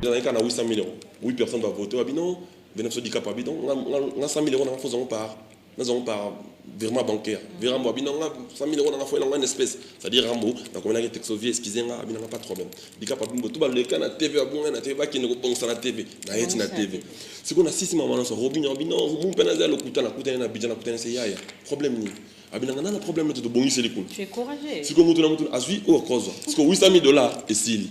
Il y en a 800 000 euros. 8 personnes doivent voter. Non, 100 000 euros, nous avons par virement bancaire. Virement, 100 000 euros, nous avons une espèce. C'est-à-dire, Rambo, on a été excusez-moi, il n'y a pas de problème. Il n'y a pas de problème. Tout le monde, la TV, la TV, qui ne peut pas la TV. La TV. Si on a 6 mois, on a Robin, on peut aller au Koutan, c'est Yaya. Problème ni. On a un problème de bon, c'est les coups. Tu es courageux. Si on a suivi au cause. Parce que 800 000 $, et si.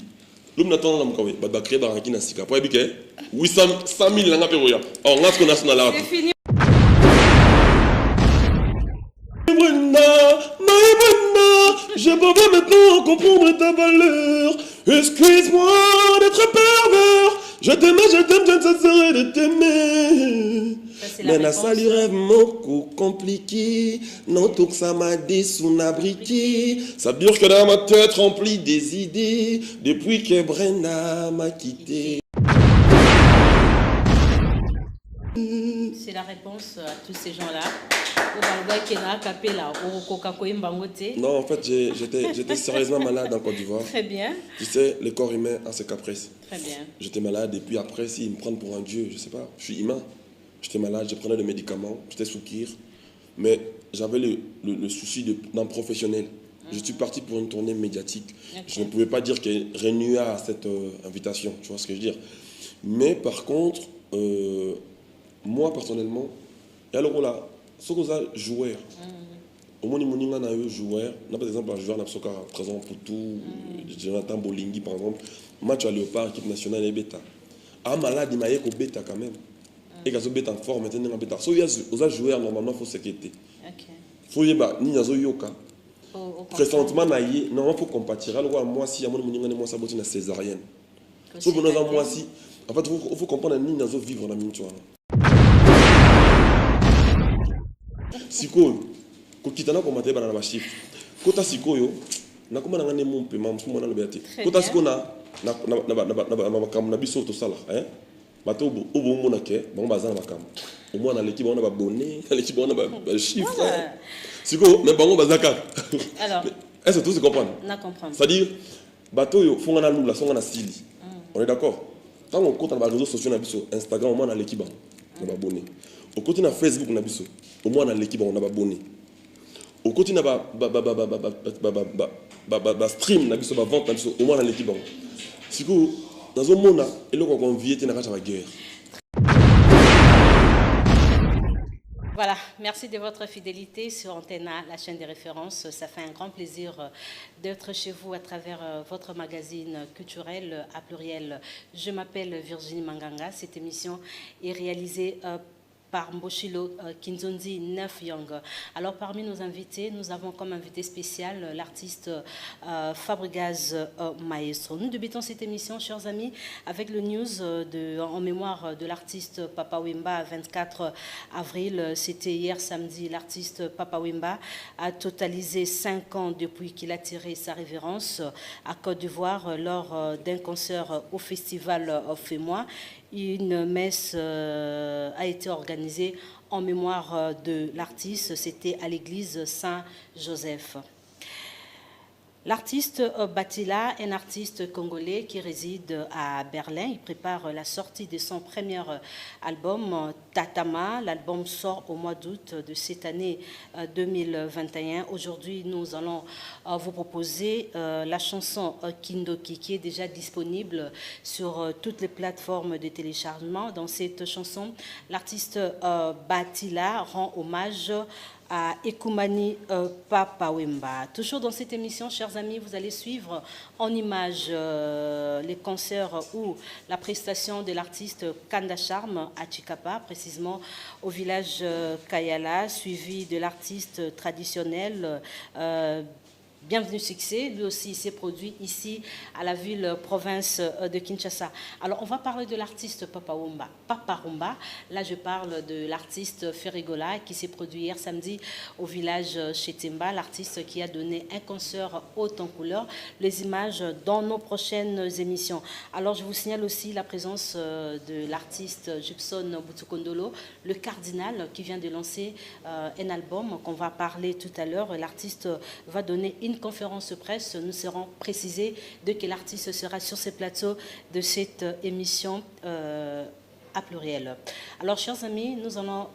L'homme n'attend pas de bah créer baraki na sika. Pour que 800 000 langa pe roya. Or ngas ko national là. C'est fini. Je peux pas maintenant comprendre ta valeur. Excuse-moi d'être pervers. Je t'aime, je ne cesserai de t'aimer. Mais la salut rêve mon compliqué. Non, tout que ça m'a dit sous abriqué. Ça veut dire que dans ma tête remplie des idées. Depuis que Brenda m'a quitté. C'est la réponse à tous ces gens-là. Non, en fait, j'étais sérieusement malade en Côte d'Ivoire. Très bien. Tu sais, le corps humain a ses caprices. Très bien. J'étais malade et puis après, s'ils me prennent pour un dieu, je sais pas, je suis humain. J'étais malade, je prenais des médicaments, j'étais sous kir. Mais j'avais le souci d'un professionnel. Je suis parti pour une tournée médiatique. Okay. Je ne pouvais pas dire qu'elle renouait à cette invitation, tu vois ce que je veux dire. Mais par contre, moi personnellement, et alors là, ce que ça joueur, au moins il y a un joueur, par exemple un joueur qui a présent pour tout, Jonathan Bolingui par exemple, match à Léopard, équipe nationale et bêta. Un malade il m'a dit qu'il bêta quand même. Et quand il bêta en forme, maintenant il bêta. So il y a aux joueurs normalement faut s'inquiéter. Faut y ba ni nazo yoka. Présentement naïe, normalement faut compatir. Alors moi si à mon moninga moi ça botte na césarienne. So pour nous moi si en fait il faut comprendre ni nazo vivre na mincho. Sikoyo kokitana ko mateba na bashif kota sikoyo nakoma nanga nemo mpema mfumo na lobeti kota sikona na makam na biso to sala bato obo mona ke bango bazana makam au moins na l'équipe on a ba bonnet na l'équipe on a ba chiffre sikoyo mais bango bazaka alors est-ce que tout se comprend na comprendre c'est-à-dire bato yo fonga na lula songa na sili on est d'accord tant on compte na réseaux sociaux na biso Instagram au moins na l'équipe na ba bonnet au côté na Facebook na biso au moins dans l'équipe on a abonné au côté na stream na biso ba vente na biso au moins dans l'équipe siko dans un monde et là qu'on vient na la guerre. Voilà, merci de votre fidélité sur Antena, la chaîne des références. Ça fait un grand plaisir d'être chez vous à travers votre magazine culturel à pluriel. Je m'appelle Virginie Manganga. Cette émission est réalisée par Mboshilo Kinzonzi Neuf Young. Alors parmi nos invités, nous avons comme invité spécial l'artiste Fabregas Maestro. Nous débutons cette émission, chers amis, avec le news en mémoire de l'artiste Papa Wemba, 24 avril. C'était hier samedi. L'artiste Papa Wemba a totalisé 5 ans depuis qu'il a tiré sa révérence à Côte d'Ivoire lors d'un concert au festival Fais-moi. Une messe a été organisée en mémoire de l'artiste. C'était à l'église Saint-Joseph. L'artiste Batila est un artiste congolais qui réside à Berlin. Il prépare la sortie de son premier album, Tatama. L'album sort au mois d'août de cette année 2021. Aujourd'hui, nous allons vous proposer la chanson Kindoki qui est déjà disponible sur toutes les plateformes de téléchargement. Dans cette chanson, l'artiste Batila rend hommage à Ekumani Papa Wemba. Toujours dans cette émission, chers amis, vous allez suivre en images les concerts ou la prestation de l'artiste Kanda Charme à Chikapa, précisément au village Kayala, suivi de l'artiste traditionnel Bienvenue Succès, lui aussi s'est produit ici à la ville-province de Kinshasa. Alors on va parler de l'artiste Papa Wemba. Papa Wemba, là je parle de l'artiste Ferrigola qui s'est produit hier samedi au village chez Temba, l'artiste qui a donné un concert haut en couleur. Les images dans nos prochaines émissions. Alors je vous signale aussi la présence de l'artiste Gibson Boutoukondolo, le cardinal qui vient de lancer un album qu'on va parler tout à l'heure. L'artiste va donner une une conférence de presse. Nous serons précisés de quel artiste sera sur ce plateau de cette émission à pluriel. Alors, chers amis, nous allons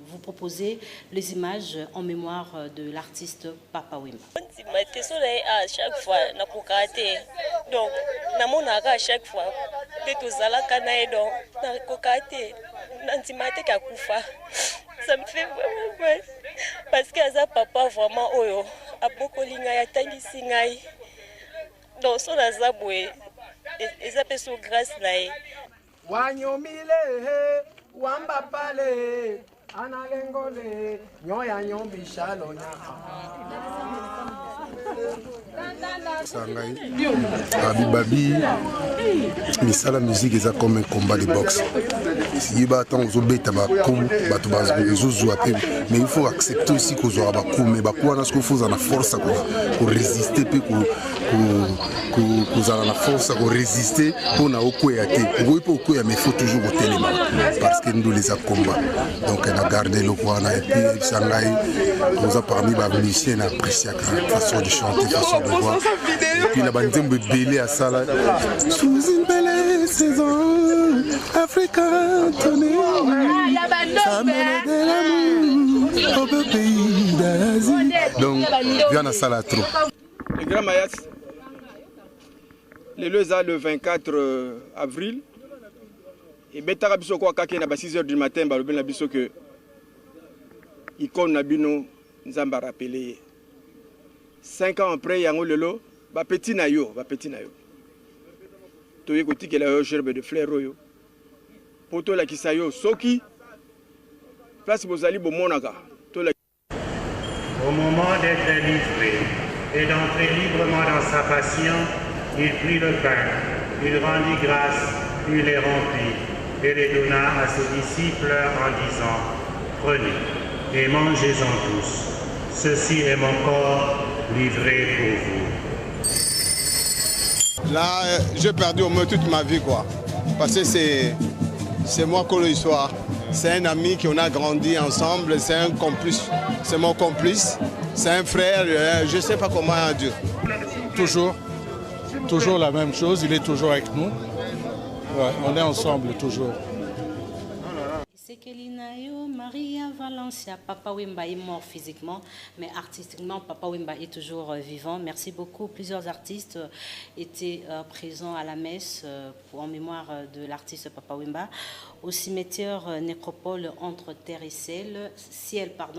vous proposer les images en mémoire de l'artiste Papa Wemba. À chaque fois, donc, à chaque fois, ça me fait vraiment mal parce que ça papa vraiment oyo a beaucoup linga ya tangi singai donc son azabwe et ça peut sous grâce là wanyomile wamba pale analengole nyoya nyombi shalo Sangai Abibabi misala musique eza comme un combat de boxe. Si ba tant aux obeta ba kum ba to ba zozo apé mais il faut accepter aussi qu'on aura ba kum mais ba quoi na ce qu'il faut en force pour résister puis qu'on a la force pour résister pour na okoya té pour okoya mais il faut toujours au téléma parce que nous les a combat donc on a gardé le quoi na et puis Sangai nous a parmi ba musiciens apprécier la façon de chanter façon de voir et puis la bande de belé à ça là sous une belle saison africaine tournée ça mène de l'amour au beau pays d'Asie donc viens à ça là trop le grand Mayas le 24 avril et betara biso kwa kake na ba 6h du matin ba lobela biso que icône na bino nzamba rappelé 5 ans après yango lelo ba petit na yo to yekoti que la gerbe de fleurs oyo poto la kisayo soki place bozali bomonaka to la au moment d'être livré et d'entrer librement dans sa passion, il prit le pain, il rendit grâce, il les rompit et les donna à ses disciples en disant: prenez et mangez-en tous. Ceci est mon corps livré pour vous. Là, j'ai perdu au moins toute ma vie, quoi. Parce que c'est moi qui ai l'histoire. C'est un ami qu'on a grandi ensemble, c'est un complice, c'est mon complice, c'est un frère, je ne sais pas comment dire. Toujours la même chose, il est toujours avec nous. Ouais, on est ensemble toujours. Maria Valencia, Papa Wemba est mort physiquement, mais artistiquement, Papa Wemba est toujours vivant. Merci beaucoup. Plusieurs artistes étaient présents à la messe en mémoire de l'artiste Papa Wemba. Au cimetière nécropole entre terre et ciel,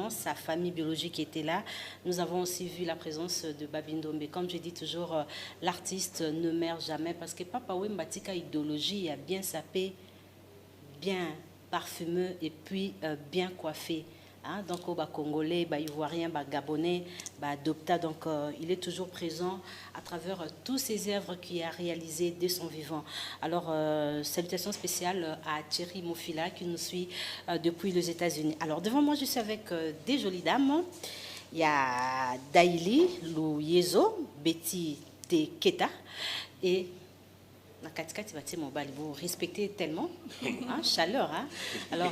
sa famille biologique était là. Nous avons aussi vu la présence de Babindombe. Comme je dis toujours, l'artiste ne meurt jamais parce que Papa Wemba tika idéologie a bien sapé, bien parfumeux et puis bien coiffé. Hein? Donc, au Congolais, Ivoirien, Gabonais, Adopta. Donc, il est toujours présent à travers tous ces œuvres qu'il a réalisées dès son vivant. Alors, salutations spéciales à Thierry Mofila qui nous suit depuis les États-Unis. Alors, devant moi, je suis avec des jolies dames. Il y a Daïli Louyezo, Betty Teketa et vous respectez tellement, hein, chaleur. Hein? Alors,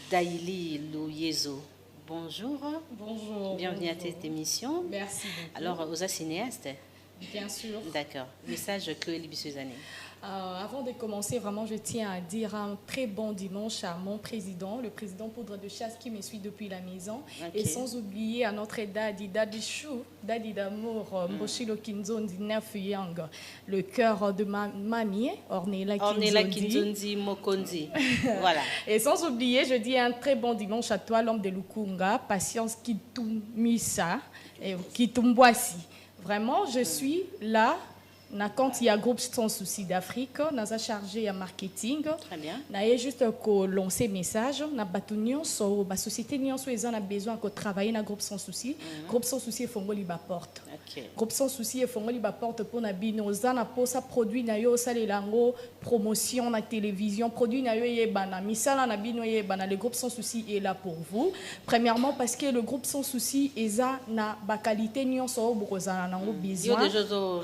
Daïli Louyezo, bonjour. Bonjour. Bienvenue à cette émission. Merci beaucoup. Alors, aux cinéastes. Bien sûr. D'accord. Message Chloé Libisuzane. Avant de commencer, vraiment, je tiens à dire un très bon dimanche à mon président, le président Poudre de Chasse qui me suit depuis la maison. Okay. Et sans oublier à notre Daddy Chou, Daddy d'amour, Mboshilo Kinzondi Nafuyang, le cœur de ma mamie, Ornella Kinzondi Mokondi. Voilà. Et sans oublier, je dis un très bon dimanche à toi, l'homme de Lukunga, Patience Kitumisa et Kitumboisi. Vraiment, je suis là. Quand il y a groupe Sans Souci d'Afrique, nous avons chargé en marketing. Très bien. Nous avons juste lancé un message. Nous avons la société qui a besoin de travailler dans le groupe Sans Souci. Le groupe Sans Souci est fongoli la porte. Le groupe Sans Souci est fongoli la porte pour nous. Nous avons produit promotion na télévision, produit le groupe Sans Souci est là pour vous. Premièrement parce que le groupe Sans Souci est na ba qualité ni on so besoin. Il y a déjà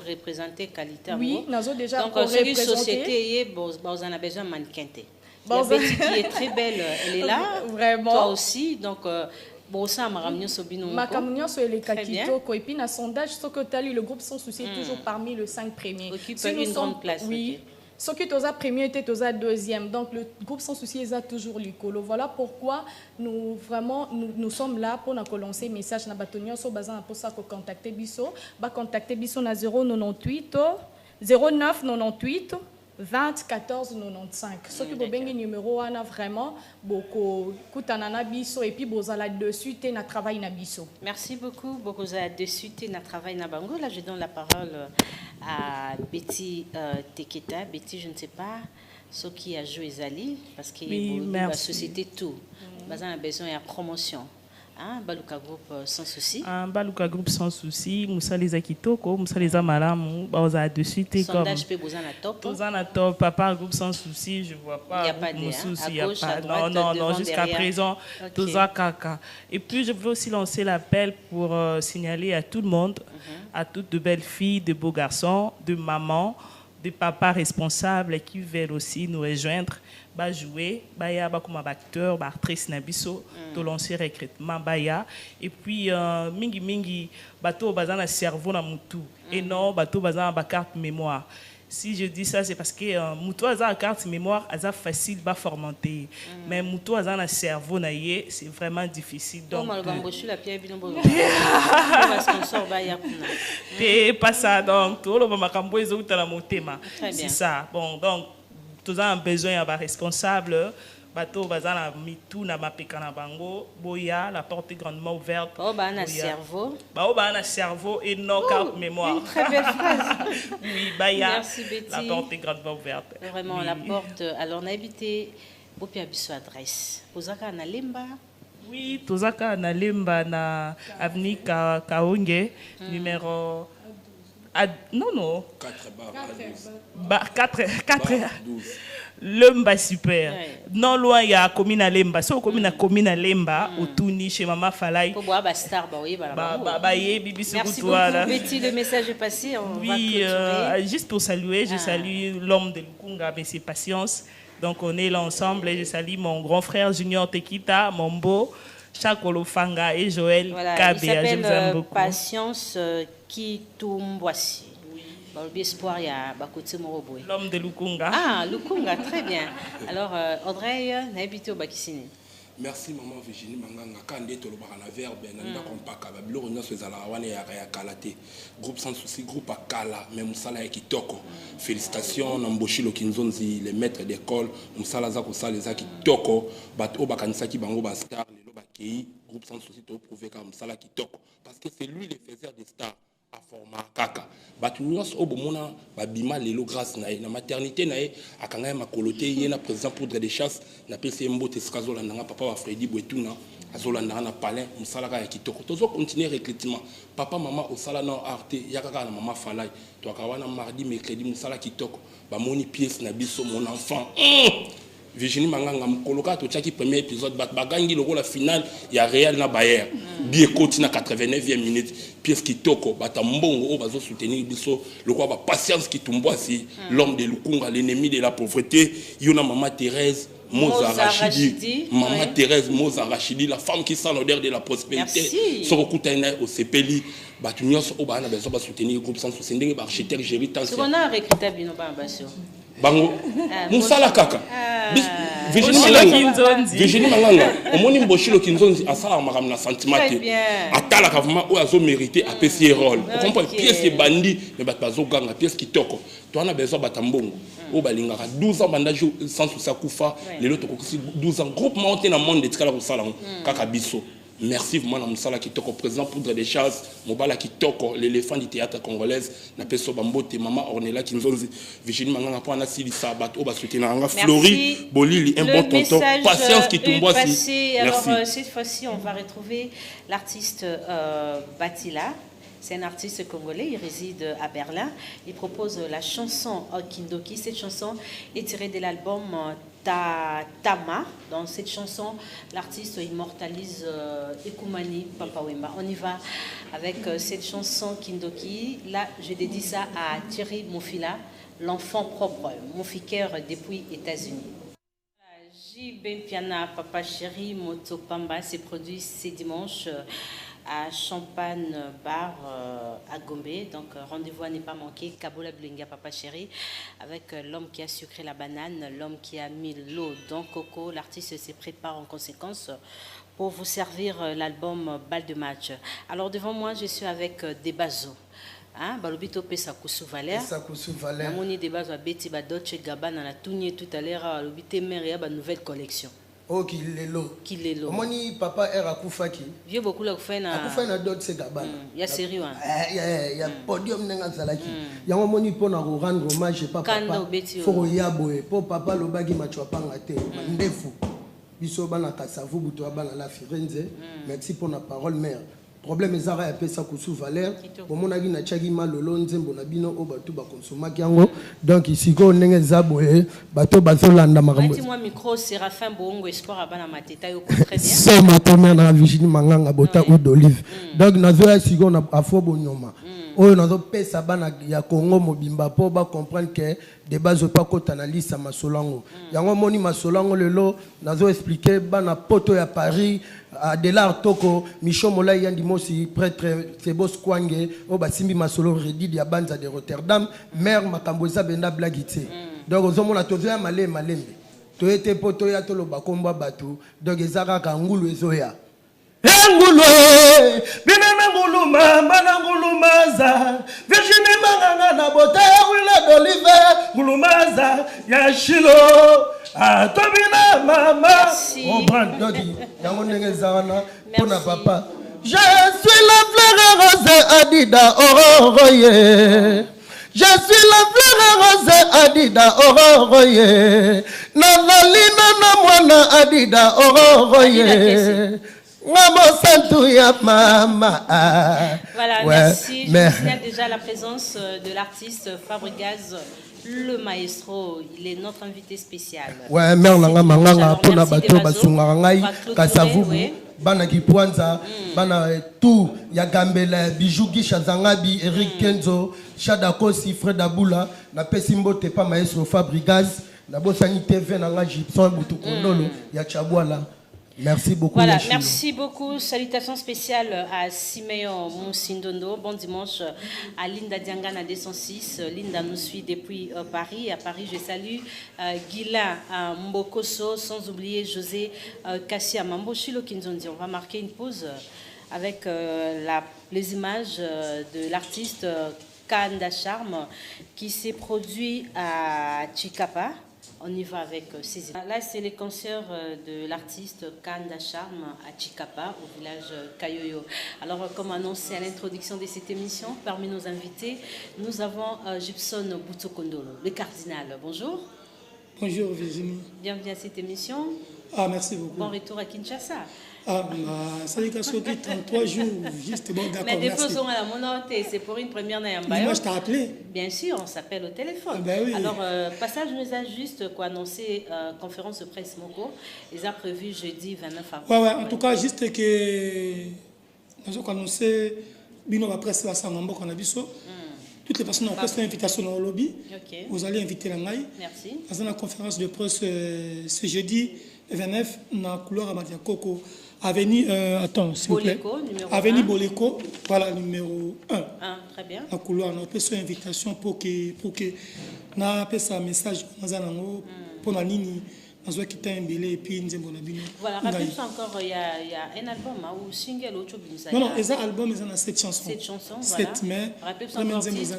représenté. Oui, nous avons déjà donc, cette société, vous en avez besoin de mannequin. Betty qui est très belle, elle est là. Vraiment. Toi aussi, donc Bon, ça, ma camion sur les Kakitoko. Et puis, dans le sondage, le groupe Sans Souci est toujours parmi les 5 premiers. Occupe une grande place. Oui. Ce qui est aux premier était aux deuxième. Donc, le groupe Sans Souci est toujours l'écolo. Voilà pourquoi nous sommes là pour nous lancer un message dans le sur bazan pour ça contacter Bisso. Contacter Bisso na 098 09 98 20 14 95. Ce qui est le numéro 1 vraiment beaucoup kutanana Bisso et puis bozala dessus te na travail na Bisso. Merci beaucoup bokoza dessus te na travail na bango. Là je donne la parole à Betty Teketa. Betty, je ne sais pas ce qui a joué Zali parce que la société tout. Bazan a besoin de promotion. Baluka Groupe Sans Souci. Baluka Groupe Sans Souci, Moussa les Akitoko, Moussa les Amalam, Baoza de suite et comme. Sondage peut vous en top. Vous en top, Papa Groupe Sans Souci, je vois pas. Il n'y a pas de souci, il n'y a pas. Non, jusqu'à présent, Toza Kaka. Et puis je veux aussi lancer l'appel pour signaler à tout le monde, à toutes de belles filles, de beaux garçons, de mamans, de papas responsables qui veulent aussi nous rejoindre. Jouer, baya comme acteur, actrice nabiso, to lancer recrutement baya et puis mingi bateau bazana cerveau na mutu et non bateau bazana ba carte mémoire. Si je dis ça c'est parce que mutu azana carte mémoire aza facile ba formater mais mutu azana cerveau na yé c'est vraiment difficile donc pas ça donc tout le makambo ezouta la motema c'est ça bon donc tous ont besoin d'un responsable. Bateau bazana mitou na mapeka na bango boya la porte est grandement ouverte. Ba cerveau. Ba cerveau et non carte mémoire. Très belle phrase. Oui, baya. Merci Betty. La porte est grandement ouverte. Vraiment la porte. Alors on a habité Bopi Abisso adresse. Posaka na Lemba. Oui, Tozaka na Lemba na avenue Kaonge numéro non 4 12. Lemba super. Non loin il y a commune à Lemba. So commune à Lemba au Touni chez Maman Falay. Pour boire star bibi Merci beaucoup Betty, le message est passé. Oui, juste pour saluer, je salue l'homme de Lukunga, mais c'est Patience. Donc on est là ensemble et je salue mon grand frère Junior Tekita, mon beau Chakolo Fanga et Joël Kabé. Il s'appelle Patience qui Tumboisi. Espoir, il y a l'homme de Lukunga. Ah, Lukunga, très bien. Alors, Audrey, n'habite au Bakissini. Merci maman Virginie Manganga quand on est au verbe nanda kompaka babilo nyonso ezala wana ya kalate groupe Sans Souci groupe akala mais musala ya kitoko félicitations na Mboshilo Kinzonzi les maîtres d'école musala za ko sala za kitoko bato bakanisa ki bango ba star lelo bakei groupe Sans Souci to prouver ka musala kitoko parce que c'est lui le faiseur des stars à format kaka batu nyonso obomona babima lelo grâce na maternité nae akanga makolote yena président poudre de chasse na pese mbote skazola nanga papa wa Freddy Bwetuna azola na palin musalaka ya kitoko tozo continuer recrutement papa maman osala na arte yakaka na mama falai to akawana mardi mercredi musala kitoko ba moni pièce na biso mon enfant Virginie Manganga mukoloka to tchaki premier épisode bagangi logo la finale ya Real na Bayer biekoti na 89e minute pièce kitoko bata mbongo o bazo soutenir biso logo ba patience kitumboisi l'homme de Lukunga l'ennemi de la pauvreté yona maman Thérèse Moza Rachidi maman Thérèse Moza Rachidi la femme qui sent l'odeur de la prospérité sorokuta ina au sepeli batu nyonso o bana bezo ba soutenir groupe Sans Souci ndenge ba architecte Géry Tansi on a recruté bino ba basio bango musala kaka Virginie Manganga omoni Mboshilo Kinzonzi asala makam na sentimate atala ka vraiment o azo mériter a PC rôle on comprend pièce et bandi mais bat bazo ganga pièce kitoko to ana besoin batambongo o balingaka 12 ans banda Sans Souci kufa lelo to ko 12 ans groupe monté na monde de tikala ko sala kaka biso. Merci vraiment à Moussala Kitoko, président poudre des chasses, Mobala Kitoko, l'éléphant du théâtre congolaise, Napeso Bambote, Maman Ornella Kinzonzi, Virginie Manganga, Poana Sili Sabat, Oba Soutenanga, Flori, Bolili, un bon tonton, patience qui tombe aussi. Alors, cette fois-ci, on va retrouver l'artiste Batila. C'est un artiste congolais, il réside à Berlin. Il propose la chanson Kindoki. Cette chanson est tirée de l'album Tama. Dans cette chanson, l'artiste immortalise Ekumani Papa Wemba. On y va avec cette chanson Kindoki. Là, je dédie ça à Thierry Mofila, l'enfant propre, mon fiqueur depuis États-Unis. Ben Piana, Papa Chéri, Moto Pamba s'est produit ce dimanche à Champagne Bar à Gombe. Donc rendez-vous à ne pas manquer. Kabola Blinga, Papa Chéri, avec l'homme qui a sucré la banane, l'homme qui a mis l'eau dans Coco. L'artiste se prépare en conséquence pour vous servir l'album Balle de match. Alors devant moi, je suis avec Debazo. Balobito pesa kusu Valère. Namoni Debazo abeti ba Dolce Gabbana na tunye tout à l'heure balobité mère ya ba nouvelle collection. Oh Kilelo. Kilelo. Moni papa era kufaki. Vieux beaucoup la kufa na Dolce Gabbana. Ya série wan. Ya podium nenga zalaki. Ya moni pona rendre hommage papa. Foko yaboe po papa lobagi machwa panga te. Ndefu. Biso bana kasavu buto bana la Firenze. Merci pour la parole mère. Problème ezara ya pesa kusu Valère bomona gi na chagi malolo nzembo na bino o bato ba consomma kiango donc ici ko ndenge zaboe bato bazolanda makambo. Moi micro Séraphin Bongo espoir abana mateta yo très bien. C'est ma tombe na Virginie Manganga bota ou d'olive. Donc nazo ya sigo na afo bonyoma. Oyo nazo pesa bana ya Congo mobimba po ba comprendre que des bases pas kota na lisa masolango. Yango moni masolango lelo nazo expliquer bana poto ya Paris à Delar Toko, Michel Molay Yandimosi, prêtre Sebos Kwange, Obasimbi Masolo Redi ya Banza de Rotterdam, mère Makamboza Benda Blagite. Donc, aux hommes, on a tous un malé malembe. Tu étais poto ya tolo bakomba batu, donc ezara kangulu ezoya. Ngulu, binana ngulu mama na ngulu maza, Virginie Manganga na bota wila d'olive, ngulu maza ya shilo. Ah, Tobina, maman, on prend Dodi, pour papa. Je suis la fleur rose Adida Oroye. Je suis la fleur rose Adida Oroye. Navalina na mwana Adida Oroye. Voilà, merci. Je signale déjà la présence de l'artiste Fabregas, le maestro. Il est notre invité spécial. Ouais, mère nanga manganga pona bato basungara ngai kasavubu bana kipwanza bana tout ya Gambela Bijou Gisha Zangabi Eric Kenzo Shadako Fred Abula na pesimbo te pa maestro Fabregas na bosani TV nanga Gibson Butukondolo ya Chabwala. Merci beaucoup. Voilà, merci beaucoup. Salutations spéciales à Simeon Moussindondo. Bon dimanche à Linda Diangana 206. Linda nous suit depuis Paris. À Paris, je salue Gila Mbokoso, sans oublier José Kassia Mambo Chilo Kinzondi. On va marquer une pause avec les images de l'artiste Kanda Charme qui s'est produit à Chikapa. On y va avec ces images. Là, c'est les concerts de l'artiste Kanda Charme à Chikapa, au village Kayoyo. Alors, comme annoncé à l'introduction de cette émission, parmi nos invités, nous avons Gibson Butukondolo, le cardinal. Bonjour. Bonjour Virginie. Bienvenue à cette émission. Ah, merci beaucoup. Bon retour à Kinshasa. Ah, salutations qui 33 jours, justement, d'accord. Mais des fois, à la monoté, c'est pour une première Nayambayo. Moi, je t'ai appelé. Bien sûr, on s'appelle au téléphone. Ah, ben oui. Alors, passage nous a juste quoi annoncé conférence de presse Moko. Ils ont prévu jeudi 29 avril. Ouais, en tout cas, juste que nous avons annoncé, Bino va presse la Sangambo qu'on a vu ça. Toutes les personnes ont reçu l'invitation dans le lobby. Okay. Vous allez inviter la Maï. Merci. Dans la conférence de presse ce jeudi 29, dans la couloir à Madiakoko. Avenue, attends, s'il vous plaît. Avenue Boleko, voilà, numéro 1. Très bien. La couloir, on a fait une invitation pour que on a fait un message pour la ligne. On a quitté un billet et puis nous avons dit. Voilà, rappelez-vous encore, il y a un album ou single ou autre chose. Non, il y a un album, il y a 7 chansons. 7 chansons, voilà. 7 mai. Rappelez-vous encore le titre.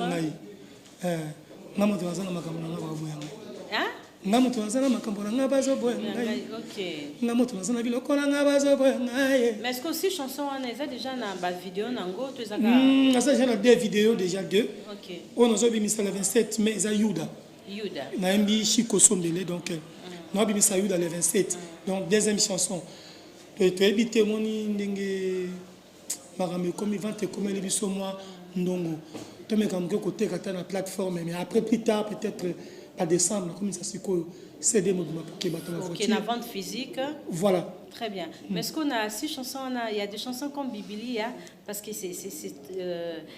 Hein? Mais est-ce que aussi chanson on a déjà dans vidéo nango tu ça j'ai deux vidéos déjà deux. OK. On a mis ça le 27 mai ça Yuda. Yuda. Na mbi Chiko Sombele donc on a mis ça Yuda le 27. Donc deuxième chanson. Tu habiter moni ndenge marame comme il vente comme les biso moi ndongo. Tu me comme côté kata na plateforme mais après plus tard peut-être à décembre comme ça c'est quoi CD mobile pour que bateau la voiture. Ok, la vente physique. Voilà. Très bien. Mais est-ce qu'on a 6 chansons, il y a des chansons comme Bibili, parce que c'est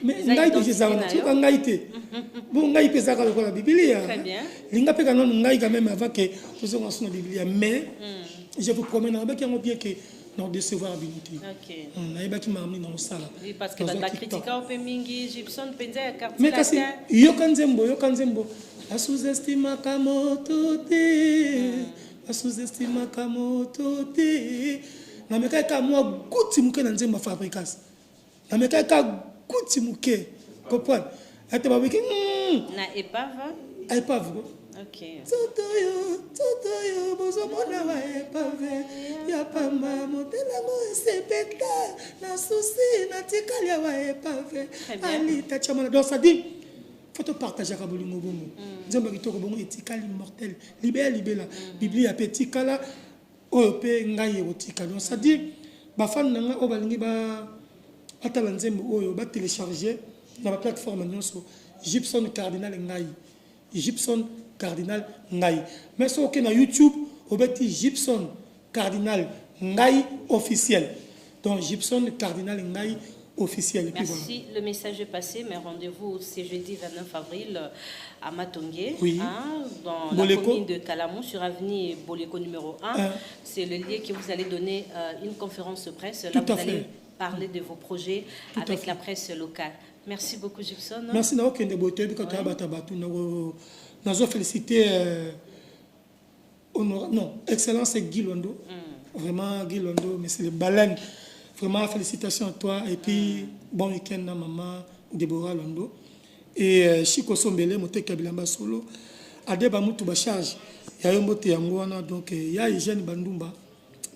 mais ngai que ça on a ngai été. Bon ngai que ça la Bibili. Très bien. Linga pe kanon ngai quand même avant que nous on soit Bibili mais je vous promets avec un bien que non décevoir abilité. OK. On a qui m'a amené dans ça là. Oui parce que la critique au pe mingi Gibson penza ya carte. Mais kasi yo kanzembo a sous-estima kamoto te. A sous-estima kamoto te. Na meka ka moi guti muke na nzemba fabrikas. Na meka ka guti muke. Comprendre? Ate ba wiki na épave. Épave. OK. Totoyo bozo mona wa épave. Ya pamba modela mo sepeta. Na souci na tikalia wa épave. Ali ta chamana donc ça dit faut te partager avec bolingo bongo. Nzemba kitoko bongo etikali mortel. Libéla. Biblia a petit kala OP ngai erotika. Donc ça dit ba fan nanga o balingi ba atala nzembo oyo ba télécharger na ba plateforme nyonso Gibson Cardinal ngai. Gibson Cardinal ngai. Mais sur na YouTube o beti Gibson Cardinal ngai officiel. Donc Gibson Cardinal ngai officiel. Merci, le message est passé, mais rendez-vous c'est jeudi 29 avril à Matongé, oui. Dans la commune de Talamou, sur avenue Boleko numéro 1. C'est le lieu que vous allez donner une conférence de presse. Là, vous allez parler de vos projets avec la presse locale. Merci beaucoup, Gibson. Merci. Non, féliciter non, Excellence Guy Londo. Vraiment, Guy Londo, mais c'est le baleine. Vraiment, félicitations à toi. Et puis, bon week-end à maman Déborah Londo. Et Chico Sombele, Moté Kabilamba Solo. Adeba Moutou Bacharge. Il y a un mot Yangoana. Donc, il y a Eugène Bandumba.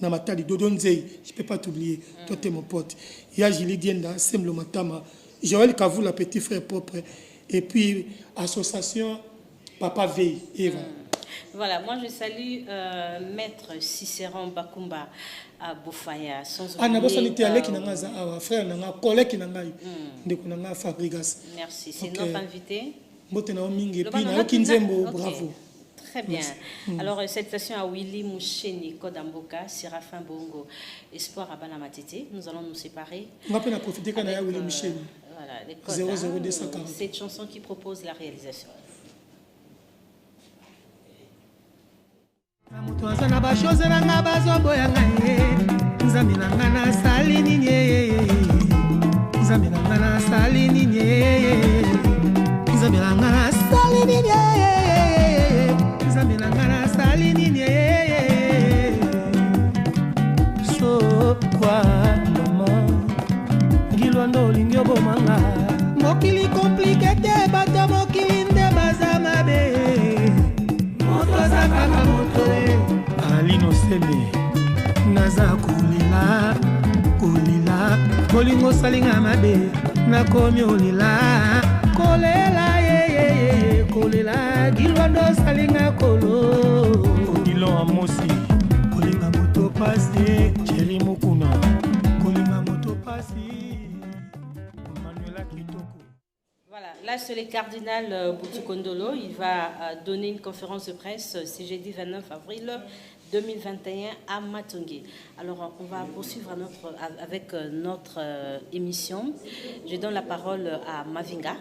Namatali Dodonzei. Je ne peux pas t'oublier. Toi, tu es mon pote. Il y a Julie Dienda, Semlo Matama. Joël Kavou, la petit frère propre. Et puis, association Papa Veille. Eva. Voilà, moi je salue Maître Cicéron Bakumba à Boufaya. Sans Merci, c'est notre invité. Bravo. Très bien. Alors, salutations à Willy Moucheni, Kodamboka, Séraphin Bongo, Espoir à Banamatete. Nous allons nous séparer. On va profiter quand il y a Willy Moucheni. Voilà, les codes. Cette chanson qui propose la réalisation. Moto azana ba chose nanga bazoboya ngai nzambi nanga na sali nini nzambi nanga na sali nini nzambi nanga na sali nini nzambi nanga na sali nini so kwa mama ngilwando lingyo bomanga mokili compliqué te bato mokili nde bazama be moto zakaka moto alino sele naza kolila kolingo salinga mabe nakomi olila kolela ye kolela gilwando salinga kolo odilo amosi kolinga moto pasi cheri mokuna kolinga moto pasi Manuela Kitoko. Voilà, là c'est le cardinal Boutoukondolo. Il va donner une conférence de presse ce jeudi 29 avril 2021 à Matongé. Alors on va poursuivre avec notre émission. Je donne la parole à Mavinga.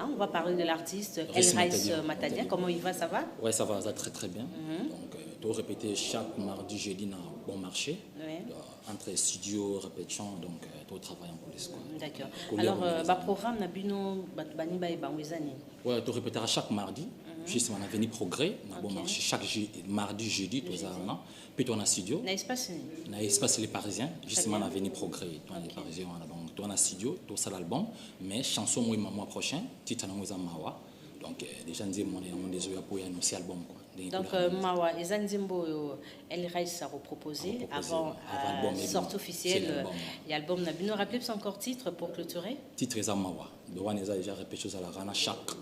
On va parler de l'artiste Elraïs Matadia. Comment il va, ça va? Oui, ça va très très bien. Donc, tu dois répéter chaque mardi, jeudi dans bon marché. Oui. Entre studio, répétition, donc tu travailles en police. D'accord. Alors, le programme Nabino Baniba et Bangwezani. Oui, tu répéteras chaque mardi. Justement, on a venu progrès, on a bon marché chaque mardi, jeudi, tout ça. Puis on a studio. On a espace. On a espace les Parisiens. Justement, on a venu progrès. Les Parisiens, donc on a studio, tout ça l'album. Mais chanson moi mois prochain, titre na Mawa. Donc déjà nous on désolé pour annoncer album quoi. Donc Mawa et Zanzimbo Elraïs a reproposé avant sortie officielle. Il y a l'album Nabino. Rappelez-vous encore titre pour clôturer. Titre Mawa. Douane déjà répété chose à la rana chaque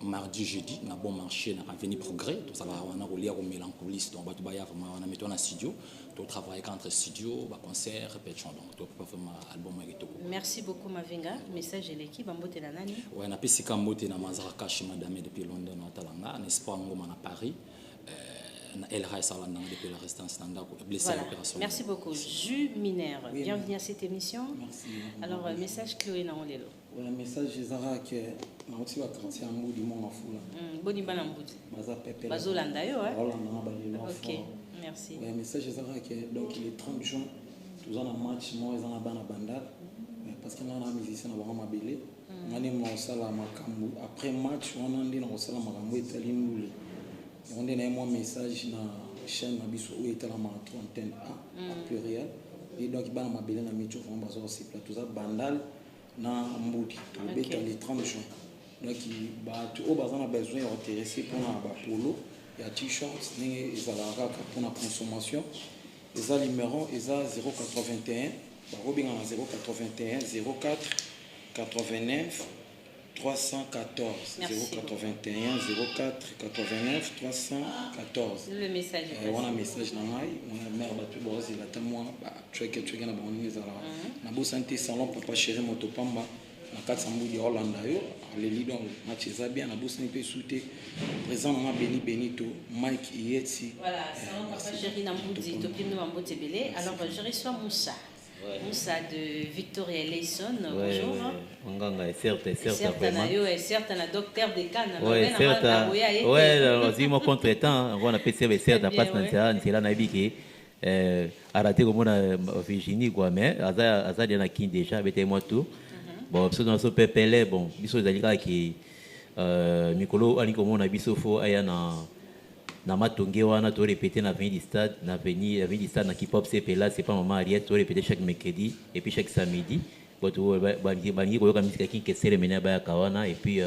mardi, jeudi, on a bon marché, on a Avenue Progrès, tout ça, on a relié au mélancoliste, donc on a mis en studio, tout travail entre studio, concert, répétition, donc tout peut faire un album. Merci beaucoup Mavinga, message de l'équipe, Mbote na nani? Oui, on a passé Mbote na Mazaraka chez Madame depuis Londres, on a Talanga, on espoir à Paris. Depuis la restance blessé à l'opération. Merci beaucoup. Jus Minère, bienvenue à cette émission. Merci. Alors, message Chloé Naolelo. Oui, message Zara que na aussi va quartier Amboudi mon afula. Boni bana Amboudi. Baza Pepe. Bazolanda yo, hein? Ok, merci. Oui, message Zara que donc il est 30 juin, tous en match, moi ils en a bana bandal parce que là on a musicien na vraiment belé. On est mon sala makambu. Après match, on a dit na sala makambu italimule. On a un message dans la chaîne où est la trentaine A, pluriel. Et donc, il y a un bébé qui est aussi tout ça, bandal, dans Mboudi, le 30 juin. Donc, il a besoin d'intéressé pour un polo, il y a t-shirt, il y a pour la consommation. Il y a le numéro, il y a 081, il y a 081, 04, 89. 314 081 04 89 314. Le message. On a un message dans l'ail, on a mère battu boss il attend moi tu es na boni za la na bo santé salon papa chéri motopamba na 400 mbudi Hollande yo les leaders match za bien na bo santé souté présent na Benito Mike Yetsi. Voilà, salon papa chéri na mbudi to prime na mbote belé. Alors je reçois Moussa. Moussa de Victoria Layson, bonjour. Nganga certes vraiment. Certes na docteur de Cannes. Ouais, certes. Ouais, dis-moi contretemps, on a passé certes passe na ça, c'est là na biki arrêté comme on Virginie quoi mais aza dia na kin déjà avec moi tout. Bon, parce que dans ce pepele bon, biso zalika qui mikolo ani comme on a biso fo aya na matonge wana to répéter na avenue du stade na avenue du stade na K-pop CP là c'est pas maman Ariette to répéter chaque mercredi et puis chaque samedi boto bangi ko yoka musique qui kesele mena ba kawana et puis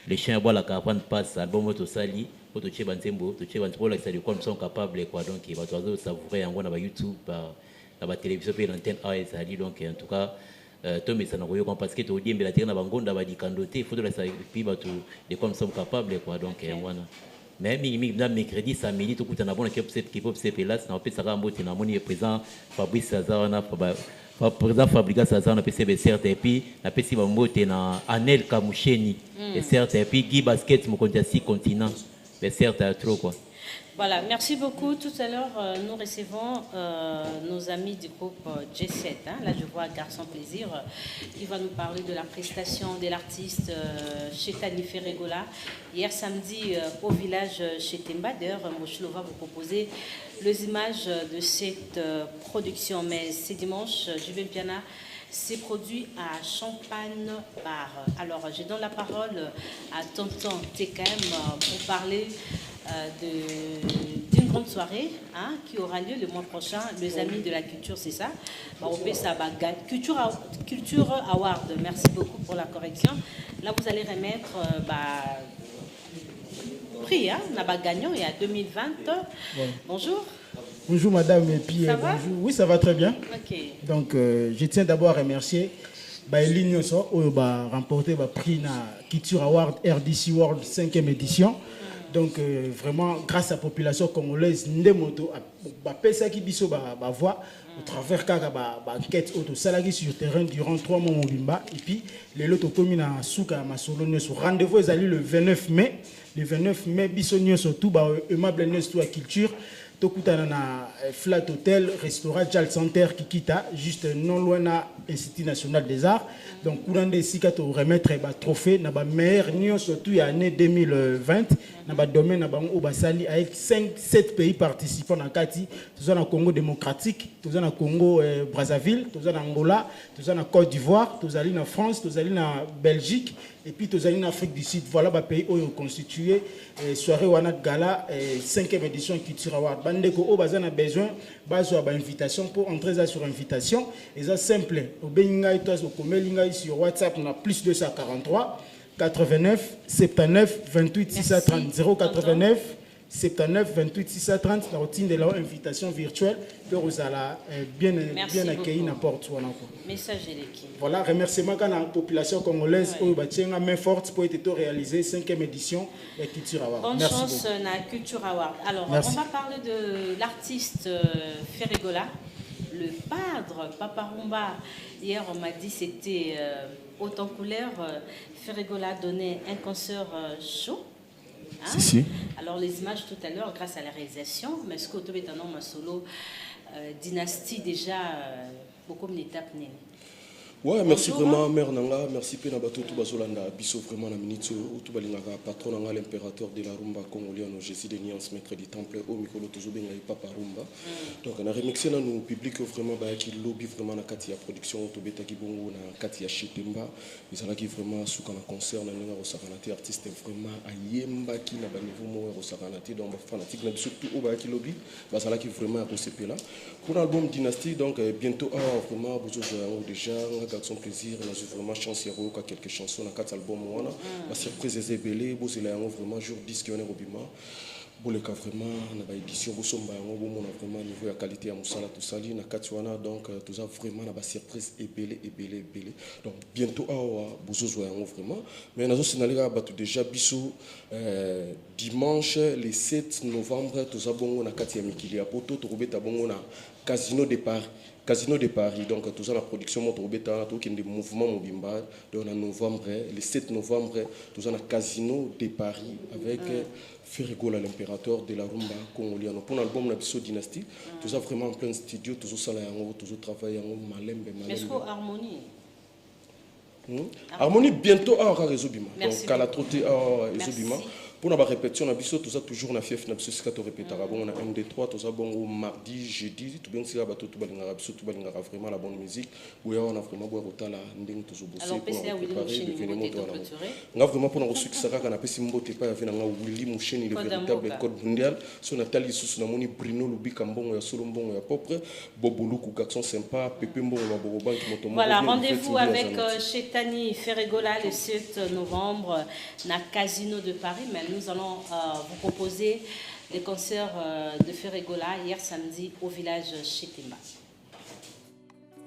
les chiens bois la capane passe album to sali boto che bantembo to che bantembo là ça de quoi nous sommes capables quoi donc il va toujours savourer en na ba YouTube na ba télévision pe l'antenne A ça dit donc en tout cas Tom ça na ko yoka parce que to diembe la terre na bangonda ba dikandoté il faut de ça puis bato de quoi nous sommes capables quoi donc wana. Mais mercredi, samedi, tout le monde qui peut se placer, on peut savoir que on est présent Fabrice Sazana, présent Fabrice Sazana, on peut certes et puis on peut se voir na Anel Kamoucheni, et certes et puis Guy Basket, mon continent continent, mais certes trop quoi. Voilà, merci beaucoup. Tout à l'heure, nous recevons nos amis du groupe G7. Hein. Là, je vois Garçon Plaisir qui va nous parler de la prestation de l'artiste Chetani Ferregola. Hier samedi, au village chez Temba. D'ailleurs, Mochlo va vous proposer les images de cette production. Mais c'est dimanche, Jubin Piana s'est produit à Champagne Bar. Alors, je donne la parole à Tonton TKM pour parler d'une grande soirée hein, qui aura lieu le mois prochain. Les amis de la culture, c'est ça. Culture Award. Merci beaucoup pour la correction. Là, vous allez remettre prix, hein, gagnant il y a 2020. Ouais. Bonjour. Bonjour madame, et puis ça va? Bonjour. Oui, ça va très bien. Okay. Donc, je tiens d'abord à remercier Eline qui a remporté le prix na Culture Award RDC World 5e édition. Donc, vraiment, grâce à la population congolaise, Ndemoto a pensé qu'il y a voix au travers de la quête auto-salariée sur le terrain durant 3 mois. Et puis, les lots communes à Souka, à Masolo, rendez-vous est allé le 29 mai. Le 29 mai, Bissonio surtout, aimable à culture. Tokutana na Flat Hotel, restaurant Jal Center qui quitte juste non loin de l'Institut National des Arts. Donc, courant de Sikato remettre un trophée na ba meilleur nion surtout l'année 2020 na ba domaine na ba Obasali avec 7 pays participants dans Kati, tous en Congo démocratique, tous en Congo Brazzaville, tous en Angola, tous en Côte d'Ivoire, tous en France, tous en Belgique et puis tous en Afrique du Sud. Voilà ba pays où constitué soirée Wanat Gala 5e édition Culture Award. Bandeko Obaza a besoin bazo ba invitation pour entrer sur invitation et ça simple au beninga et toi au komelinga sur WhatsApp on a plus 243 89 79 28 630 089 79 28 630 na routine de leur invitation virtuelle pour vous bien accueilli n'importe où. Message éléqué. Voilà, remerciement à la population congolaise où bâtir main forte pour être réalisé 5e édition de Culture Award. Bonne Merci chance beaucoup. na Culture Award. Alors, Merci. on va parler de l'artiste Ferregola, le padre Papa Rumba. Hier, on m'a dit c'était haute en couleur. Ferregola donnait un concert chaud. Hein? Si. Alors, les images tout à l'heure, grâce à la réalisation, mais ce que tu as un homme solo, dynastie déjà, beaucoup d'étapes. Ouais, merci vraiment, mère Nanga, merci Pena Bato Tubazolanda, Bisso vraiment la minute où Tubalingaka, patron Nanga, l'impérateur de la rumba congolienne, Jésus de Niance, maître du temple, au Mikolo Tozobenga et Papa Rumba. Donc, on a remixé dans nos publics vraiment, qui lobby vraiment la Katia production, Tobeta Kibongo, na Katia Chitemba, ils ont qui vraiment, sous qu'on a concert, na Nenga Rosaranate, artiste vraiment, à Yemba qui n'a pas niveau mot Rosaranate, donc fanatique, surtout au Baki lobby, ça là qui vraiment a recépé là. Pour l'album Dynastie, donc bientôt, vraiment, vous avez déjà, son plaisir, on a vraiment chance il y a quelques chansons dans 4 albums la surprise est belle beau c'est là vraiment jour 10 qui on est robiment bon le cas vraiment on a édition beau somba on a vraiment niveau la qualité à musala tout ça na 4 wana donc tout ça vraiment la surprise est belle donc bientôt bozozo vraiment mais on a aussi battu déjà biso dimanche le 7 novembre tout ça bon on a 4e mikili à poto to robeta bon on a Casino de Paris, donc tout ça la production monte au bêta, tout qui est des mouvements mobimba, donc en novembre, le 7 novembre, tout ça la Casino de Paris avec Ferregola, l'impérateur de la rumba congolienne. Pour l'album La Bisso Dynastie, tout ça vraiment en plein studio, tout ça là, tout ça travaille en malembe. Mais est-ce qu'au Harmonie? Harmonie bientôt à Résobima. Donc à la trottée à Résobima. Pour la répétition, on a tout ça toujours na fief na biso sika to répétera bon on a 1 2 3 tout ça bon mardi jeudi tout bien sika bato tout balingara biso tout balingara vraiment la bonne musique où on a vraiment boire otala ndeng to bosser pour préparer le événement to on a vraiment pour reçu que ça ka na pesi mbote pa ya na Willy Moucheni le véritable code mondial son atali sous na moni Bruno Lubika mbongo ya solo mbongo ya propre Boboluku garçon sympa Pepe mbongo wa Boroban qui moto. Voilà, rendez-vous avec Chetani Ferregola le 7 novembre na Casino de Paris. Mais nous allons vous proposer les concerts de Ferregola hier samedi au village Chitemba.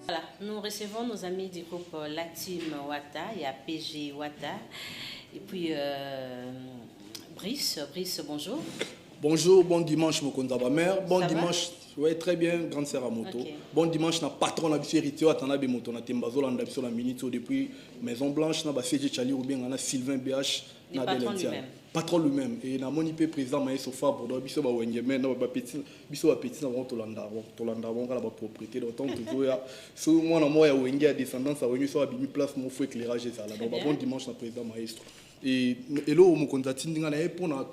Voilà, nous recevons nos amis du groupe La Team Wata, il y a PG Wata, et puis Brice, bonjour. Bonjour, bon dimanche, Mokonda mère. Bon dimanche, ouais, très bien, grande sœur à moto. Okay. Bon dimanche, na patron na biso héritier atana be moto na tembazo landa biso la minute depuis Maison Blanche na ba CG Chali ou bien na Sylvain BH na Delentia. Patron lui-même et na moni pe président Maïs Sofa pour biso ba wengeme na ba petit biso ba petit na to landa bon la ba propriété d'autant toujours ya so moi na moi ya wenge à descendance à wengi so abimi place mo fou éclairage ça là. Donc bon dimanche na président maestro. Et hello Mokonda tindinga na pour na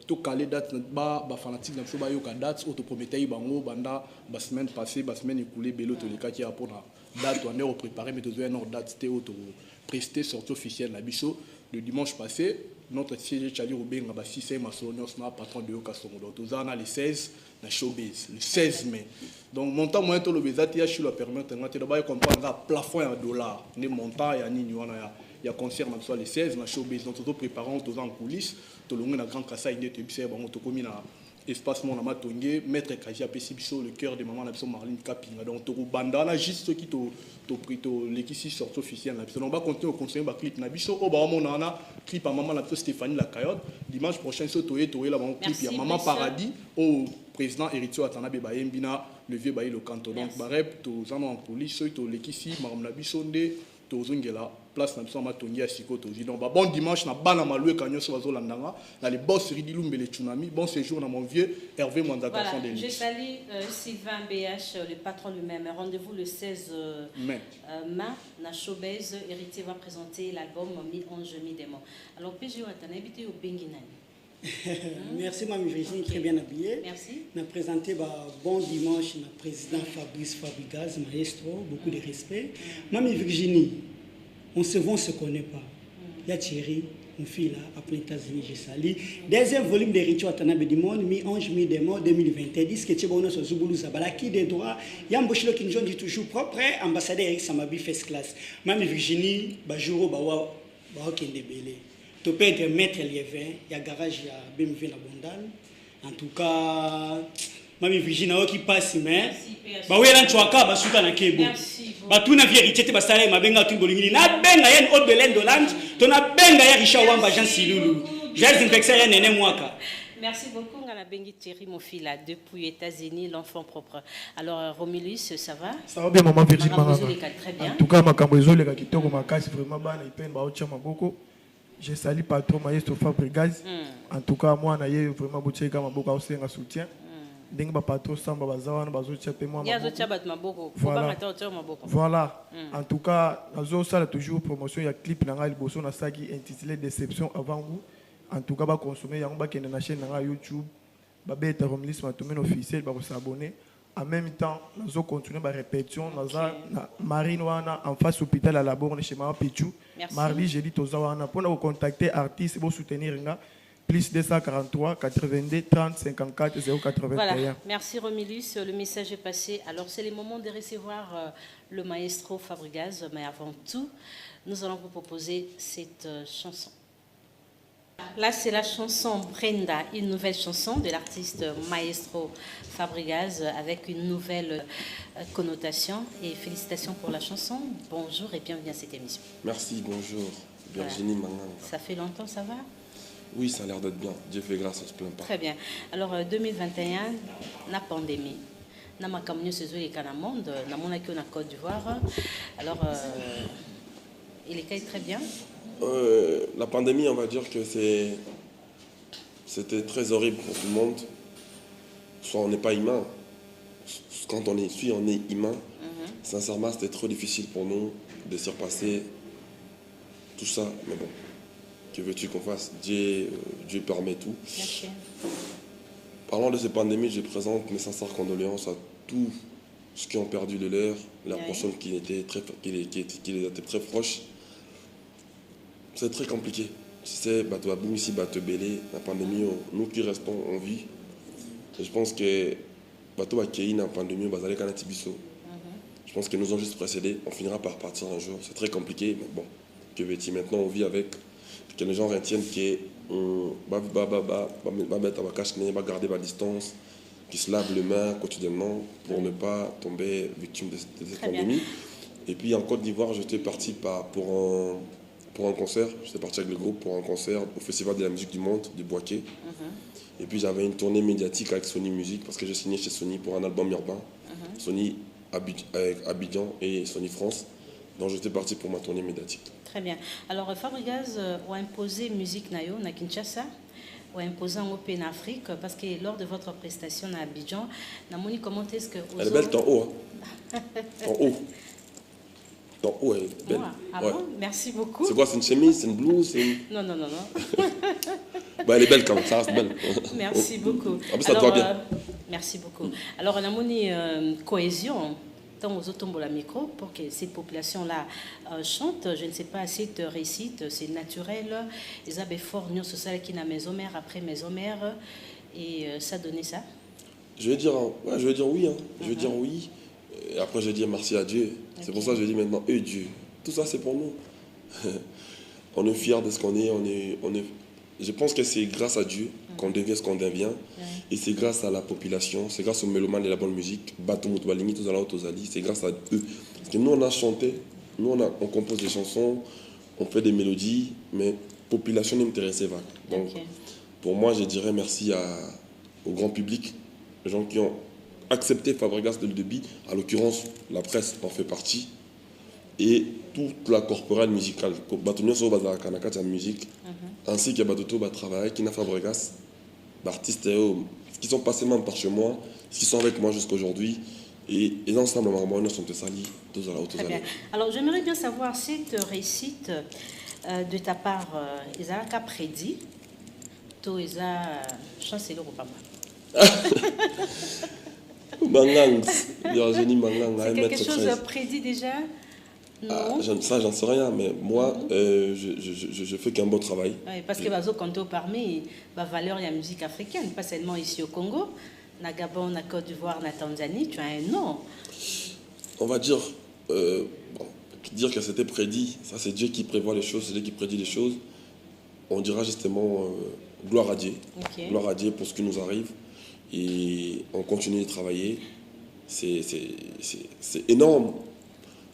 to calé date ba fanatique na biso ba yoka date auto prometei bango banda ba semaine passée ba semaine écoulée belo to leka ki a pour na date on est préparé mais to une autre date té auto presté sortie officielle na biso le dimanche passé notre siège Chali Rubenga ba 6e Masolonos na patron de Yoka Songo donc to zana le 16 na showbiz le 16 mai donc montant moyen to le bezati ya chilo permettre ngate do ba comprendre plafond ya dollar ne montant ya nini wana ya concert na soit le 16 na showbiz donc to préparons to en coulisses to longue na grand kasa ide te bise ba to komi na espace mon ama tongé maître Kaji apesi biso le cœur de maman na biso Marlene Kapinga donc to banda na juste qui to prix to l'équipe sortie officielle na biso donc ba continuer au conseiller ba clip na biso o ba mona na clip à maman na biso Stéphanie la Cayotte dimanche prochain so to la bon clip ya maman Paradis au président héritier atana be ba yembina le vieux baï le canton donc ba rep to zana en police so to l'équipe maman na biso nde to zongela place na biso matongi ya siko to donc ba bon dimanche na bana malue kanyo so bazo landanga na les boss Ridi Lumbele Tsunami bon séjour na mon vieux Hervé Mwanza garçon de je salue Sylvain BH le patron lui-même rendez-vous le 16 mai na showbiz héritier va présenter l'album Mi Ange Mi Démon alors PG Watana habité au Benginani. Merci Mamie Virginie, très bien habillée. Merci. On a présenté bon dimanche le président Fabrice Fabigaz, maestro, beaucoup de respect. Mamie Virginie, on se voit, on ne se connaît pas. Il y a Thierry, mon fils là, après les États-Unis, j'ai sali. Deuxième volume de Ritual Watanabe du monde, Mi Ange Mi Démon 2021. Disque qui est bon sur Zouboulou Zabala, qui des droits. Yamboshilo Kinjon dit toujours propre, ambassadeur Eric Samabi First Class. Mamie Virginie, Bajuro Bawa, Bawa Kendebele. Tu peux être maître Liévin, il y a garage, il y a BMW la Bondale. En tout cas, Mami Virginie, qui passe, mais. Bah oui, là, tu as qu'à basuka na kebo. Bah tout na vérité, bah ça, ma benga tout bolingini. Na benga yen haute belen de l'Inde. Ton na benga ya Richard Wamba Jean Siloulou. J'ai désinfecté un néné mwaka. Merci beaucoup, Ngana Bengi Thierry Mofila, depuis États-Unis, l'enfant propre. Alors, Romulus, ça va? Ça va bien, maman Virginie. Très bien. En tout cas, ma cambozo, les gars qui tombent ma casse, vraiment, il peine, bah, beaucoup. Je salue patron Maestro Fabregas. En tout cas, moi, on a vraiment beaucoup de beaucoup de soutien. Dès que ma patron Samba Bazawan, Bazotia, moi, voilà. En tout cas, nous avons toujours promotion, il y a un clip dans le bosso, intitulé Déception avant vous. En tout cas, consommer, il y a une chaîne YouTube, il y a un officiel, il faut s'abonner. En même temps, nous allons continuer la répétition. Nous avons Marine en face l'hôpital à la Bourne chez Mama Pichou. Mardi, jeudi, pour nous contacter artistes pour soutenir plus 243 82 30 54 081. Voilà, merci Romulus, le message est passé. Alors c'est le moment de recevoir le maestro Fabregas, mais avant tout, nous allons vous proposer cette chanson. Là, c'est la chanson Brenda, une nouvelle chanson de l'artiste maestro Fabregas avec une nouvelle connotation. Et félicitations pour la chanson. Bonjour et bienvenue à cette émission. Merci, bonjour. Virginie Manganga. Ça fait longtemps, ça va? Oui, ça a l'air d'être bien. Dieu fait grâce, on ne se plaint pas. Très bien. Alors, 2021, la pandémie. Nous avons camion ce jour dans le monde. Nous avons en Côte d'Ivoire. Alors, il est très bien. La pandémie, on va dire que c'était très horrible pour tout le monde. Soit on n'est pas humain. Quand on est humain. Sincèrement, c'était trop difficile pour nous de surpasser tout ça. Mais bon, que veux-tu qu'on fasse? Dieu permet tout. Merci. Parlant de cette pandémie, je présente mes sincères condoléances à tous ceux qui ont perdu de l'air, la personne qui les étaient très proches. C'est très compliqué. Tu sais, la pandémie, nous qui restons en vie, je pense que la pandémie, je pense que nous ont juste précédé. On finira par partir un jour. C'est très compliqué, mais bon, que veux-tu? Maintenant, on vit avec. Que les gens retiennent qu'on va garder la distance, qui se lavent les mains quotidiennement pour ne pas tomber victime de cette pandémie. Et puis en Côte d'Ivoire, j'étais parti pour un concert. J'étais parti avec le groupe pour un concert au Festival de la musique du monde, du Boaké. Et puis j'avais une tournée médiatique avec Sony Music parce que je signais chez Sony pour un album urbain. Sony Abidjan et Sony France. Donc j'étais parti pour ma tournée médiatique. Très bien. Alors Fabregas a imposé musique nayo na Kinshasa, a imposé en Open Afrique parce que lors de votre prestation à Abidjan, namoni comment est-ce que elle est belle en haut. Hein? En haut. En haut, elle est belle. Ah bon? Merci beaucoup. C'est quoi? C'est une chemise? C'est une blouse? Non. Bah, elle est belle quand même, ça reste belle. Merci beaucoup. En plus, ça te va bien. Merci beaucoup. Alors, on a une cohésion dans aux automobiles la micro pour que cette population-là chante. Je ne sais pas, cette récite, c'est naturel. Ils avaient fort nous sur ça qui n'a maison mère après maison mère et ça donnait ça. Je vais dire oui. Hein. Je vais dire oui. Et après, je vais dire merci à Dieu. C'est pour ça que je dis maintenant, Dieu. Tout ça, c'est pour nous. On est fiers de ce qu'on est. Je pense que c'est grâce à Dieu qu'on devient ce qu'on devient. Et c'est grâce à la population, c'est grâce aux mélomanes de la bonne musique. C'est grâce à eux. Parce que nous, on a chanté, on compose des chansons, on fait des mélodies, mais la population n'intéressait pas. Donc, pour moi, je dirais merci au grand public, les gens qui ont accepté Fabregas dès le début. À l'occurrence, la presse en fait partie. Et toute la corporelle musicale. La musique, ainsi que Batoto travail qui n'a Fabregas, d'artistes qui sont passés même par chez moi, qui sont avec moi jusqu'à aujourd'hui. Et ensemble, nous sommes salis, tous à la hauteur. Alors, j'aimerais bien savoir cette récite de ta part, Isaac a prédit, toi, Isaac, chancelier au papa. C'est quelque chose prédit déjà? Non. Ça, j'en sais rien, mais moi, je fais qu'un bon travail. Oui, parce que Bazo, quand on parmi la valeur de la musique africaine, pas seulement ici au Congo, na Gabon, na Côte d'Ivoire, na Tanzanie, tu as un nom. On va dire, dire que c'était prédit, ça c'est Dieu qui prévoit les choses, c'est Dieu qui prédit les choses. On dira justement gloire à Dieu. Okay. Gloire à Dieu pour ce qui nous arrive. Et on continue de travailler. C'est énorme,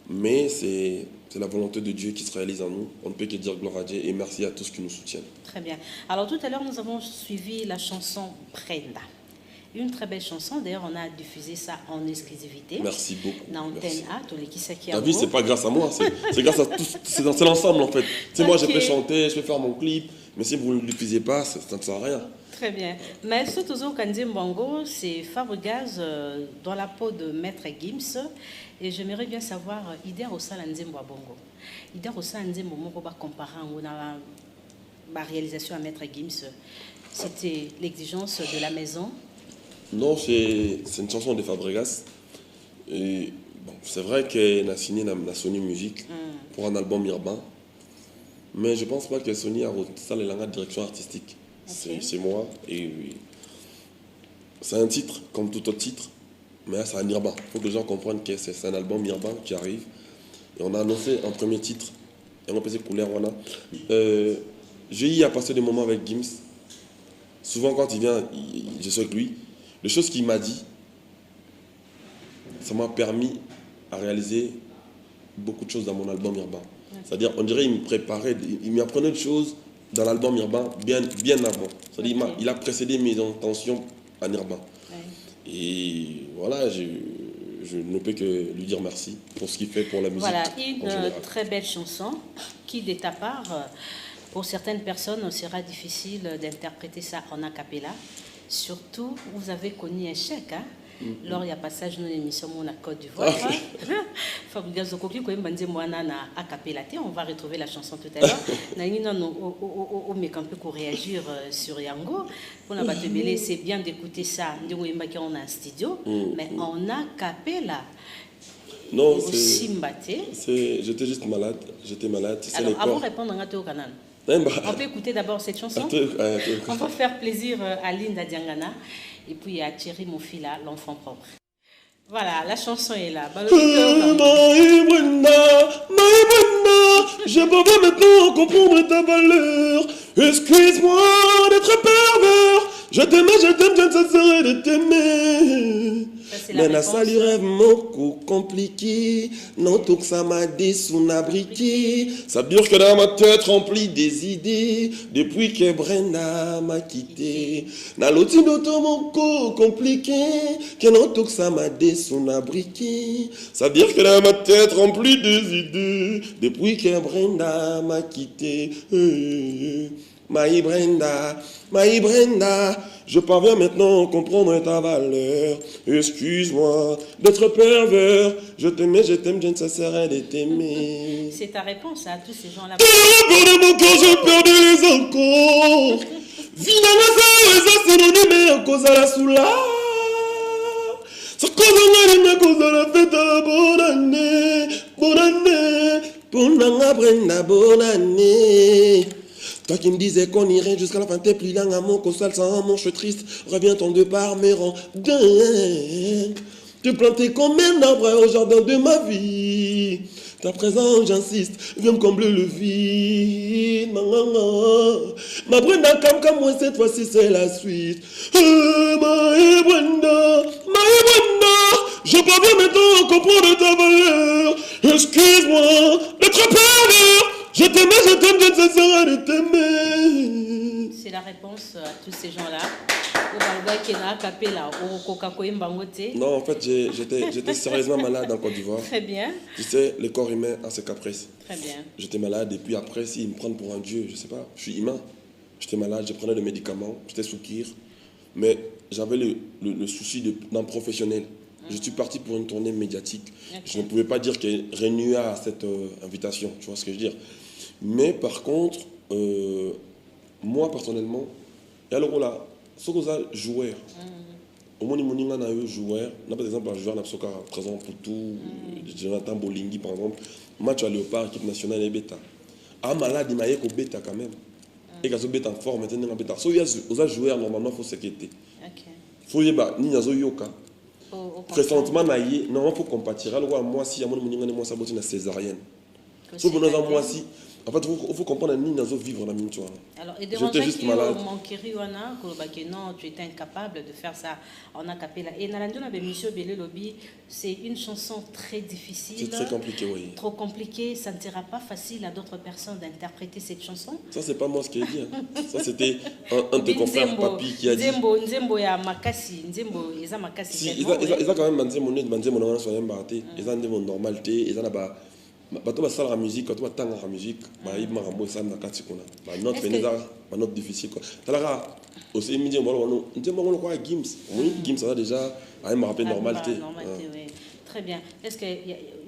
mais c'est la volonté de Dieu qui se réalise en nous. On ne peut que dire gloire à Dieu et merci à tous qui nous soutiennent. Très bien. Alors tout à l'heure, nous avons suivi la chanson Brenda. Une très belle chanson. D'ailleurs, on a diffusé ça en exclusivité. Merci beaucoup. Dans Antenne A, tous les qui Ta vie, c'est pas grâce à moi, c'est grâce à tous. C'est l'ensemble en fait. Okay. Moi, je peux chanter, je peux faire mon clip, mais si vous ne le diffusez pas, ça ne sert à rien. Très bien. Mais ce toujours Kandim Bongo, c'est Fabregas dans la peau de Maître Gims. Et j'aimerais bien savoir, Ida Rosa Nzembo Bongo. Ida Rosa Nzembo Bongo va comparer ma réalisation à Maître Gims. C'était l'exigence de la maison. Non, c'est une chanson de Fabregas. Et bon, c'est vrai qu'elle a signé la Sony Music pour un album urbain. Mais je ne pense pas que Sony a ça les langues de direction artistique. Okay. C'est moi. Et c'est un titre, comme tout autre titre. Mais là, c'est un urbain. Il faut que les gens comprennent que c'est un album urbain qui arrive. Et on a annoncé un premier titre. Et on a passé Couleur Wana. J'ai eu à passer des moments avec Gims. Souvent, quand il vient, je suis avec lui. Les choses qu'il m'a dit, ça m'a permis à réaliser beaucoup de choses dans mon album urbain. Okay. C'est-à-dire, on dirait qu'il me préparait, il m'apprenait des choses dans l'album urbain bien avant. C'est-à-dire, okay. Il a précédé mes intentions en urbain. Okay. Et voilà, je ne peux que lui dire merci pour ce qu'il fait pour la musique. Voilà, une très belle chanson qui, de ta part, pour certaines personnes, sera difficile d'interpréter ça en a cappella. Surtout, vous avez connu un chèque, hein? Lors il y a passage dans l'émission Mon Côte d'Ivoire. Fabregas Zokoki, on va retrouver la chanson tout à l'heure. On met un peu pour réagir sur Yango. Pour la Batebele, c'est bien d'écouter ça. On a un studio, mais on a cappella. Non, j'étais juste malade. J'étais malade. Alors, avant de répondre, on a au canal. On peut écouter d'abord cette chanson. On va faire plaisir à Linda Diangana et puis à Thierry Mofila, l'enfant propre. Voilà, la chanson est là. Je peux pas maintenant comprendre ta valeur. Excuse-moi d'être pervers. Je t'aime, je ne cesserai de t'aimer. Mais la salut rêve beaucoup compliqué. Non, tout que ça m'a désonabriqué. Ça dure que dans ma tête remplie des idées. Depuis que Brenda m'a quitté. N'a l'autre mon coup compliqué. Que non, tout que ça m'a désonabriqué. Ça dure que dans ma tête remplie des idées. Depuis que Brenda m'a quitté. My Brenda, je parviens maintenant à comprendre ta valeur. Excuse-moi d'être pervers. Je t'aime, je ne cesserai de t'aimer. C'est ta réponse à tous ces gens-là. De mon cœur, je perds les encore. Finalement, c'est synonyme à cause de la soula. C'est cause de la fête. Bonne année. Pour Nanga Brenda, bonne année. Toi qui me disais qu'on irait jusqu'à la fin, t'es plus là, mon console sans mon, je suis triste. Reviens ton départ, me rend dingue. Tu plantais combien d'arbres au jardin de ma vie? À présent, j'insiste, viens me combler le vide. Ma Brenda, comme moi, cette fois-ci, c'est la suite. Ma Brenda, je peux bien maintenant comprendre ta valeur. Excuse-moi d'être pervers. Je t'aime, je ne cesserai de t'aimer. C'est la réponse à tous ces gens-là. Non, en fait, j'étais sérieusement malade en Côte d'Ivoire. Très bien. Tu sais, le corps humain a ses caprices. Très bien. J'étais malade et puis après, s'ils me prennent pour un dieu, je sais pas, je suis humain. J'étais malade, je prenais des médicaments, j'étais sous kir. Mais j'avais le souci d'un professionnel. Je suis parti pour une tournée médiatique. Okay. Je ne pouvais pas dire qu'elle renouait à cette invitation, tu vois ce que je veux dire. Mais par contre, moi personnellement, et alors là, ce que ça joueur, au moins il y a un joueur, par exemple un joueur qui est présent pour tout, Jonathan Bolingui par exemple, match à Léopard, équipe nationale et bêta. Un malade, il m'a dit qu'il bêta quand même. Et qu'il y a bêta en forme, maintenant il y a bêta. Si il y a un joueur, normalement, il faut s'inquiéter. Il faut y avoir un yoka. Présentement, normalement, il faut compatir. Alors, moi, si il y a un moi, ça va être une césarienne. Sauf que moi, si En fait, il faut comprendre ni nazo vivre la minute. Alors, et j'étais juste malade. Non, tu étais incapable de faire ça en acapella. Et Nalandona Bemisho Bele Lobby, c'est une chanson très difficile. C'est très compliqué, oui. Trop compliqué. Ça ne sera pas facile à d'autres personnes d'interpréter cette chanson. Ça, c'est pas moi ce qui ai dit. Hein. Ça, c'était un de tes confrères, Papi, qui a dit. Nzembo ya makasi, Nzembo, ils ont makasi. Si, ils ont quand même Nzembo non soyez embarrassé. Ils ont une normalité, ils ont ba bato basala la musique, bato batanga la musique, ba ibma rambo ça na kati kona. Ba note peneza, ba note difficile quoi. Talara aussi midi on va Nzembo on quoi Gims. Oui, Gims ça déjà a me rappeler normalité. Normalité, oui. Très bien. Est-ce que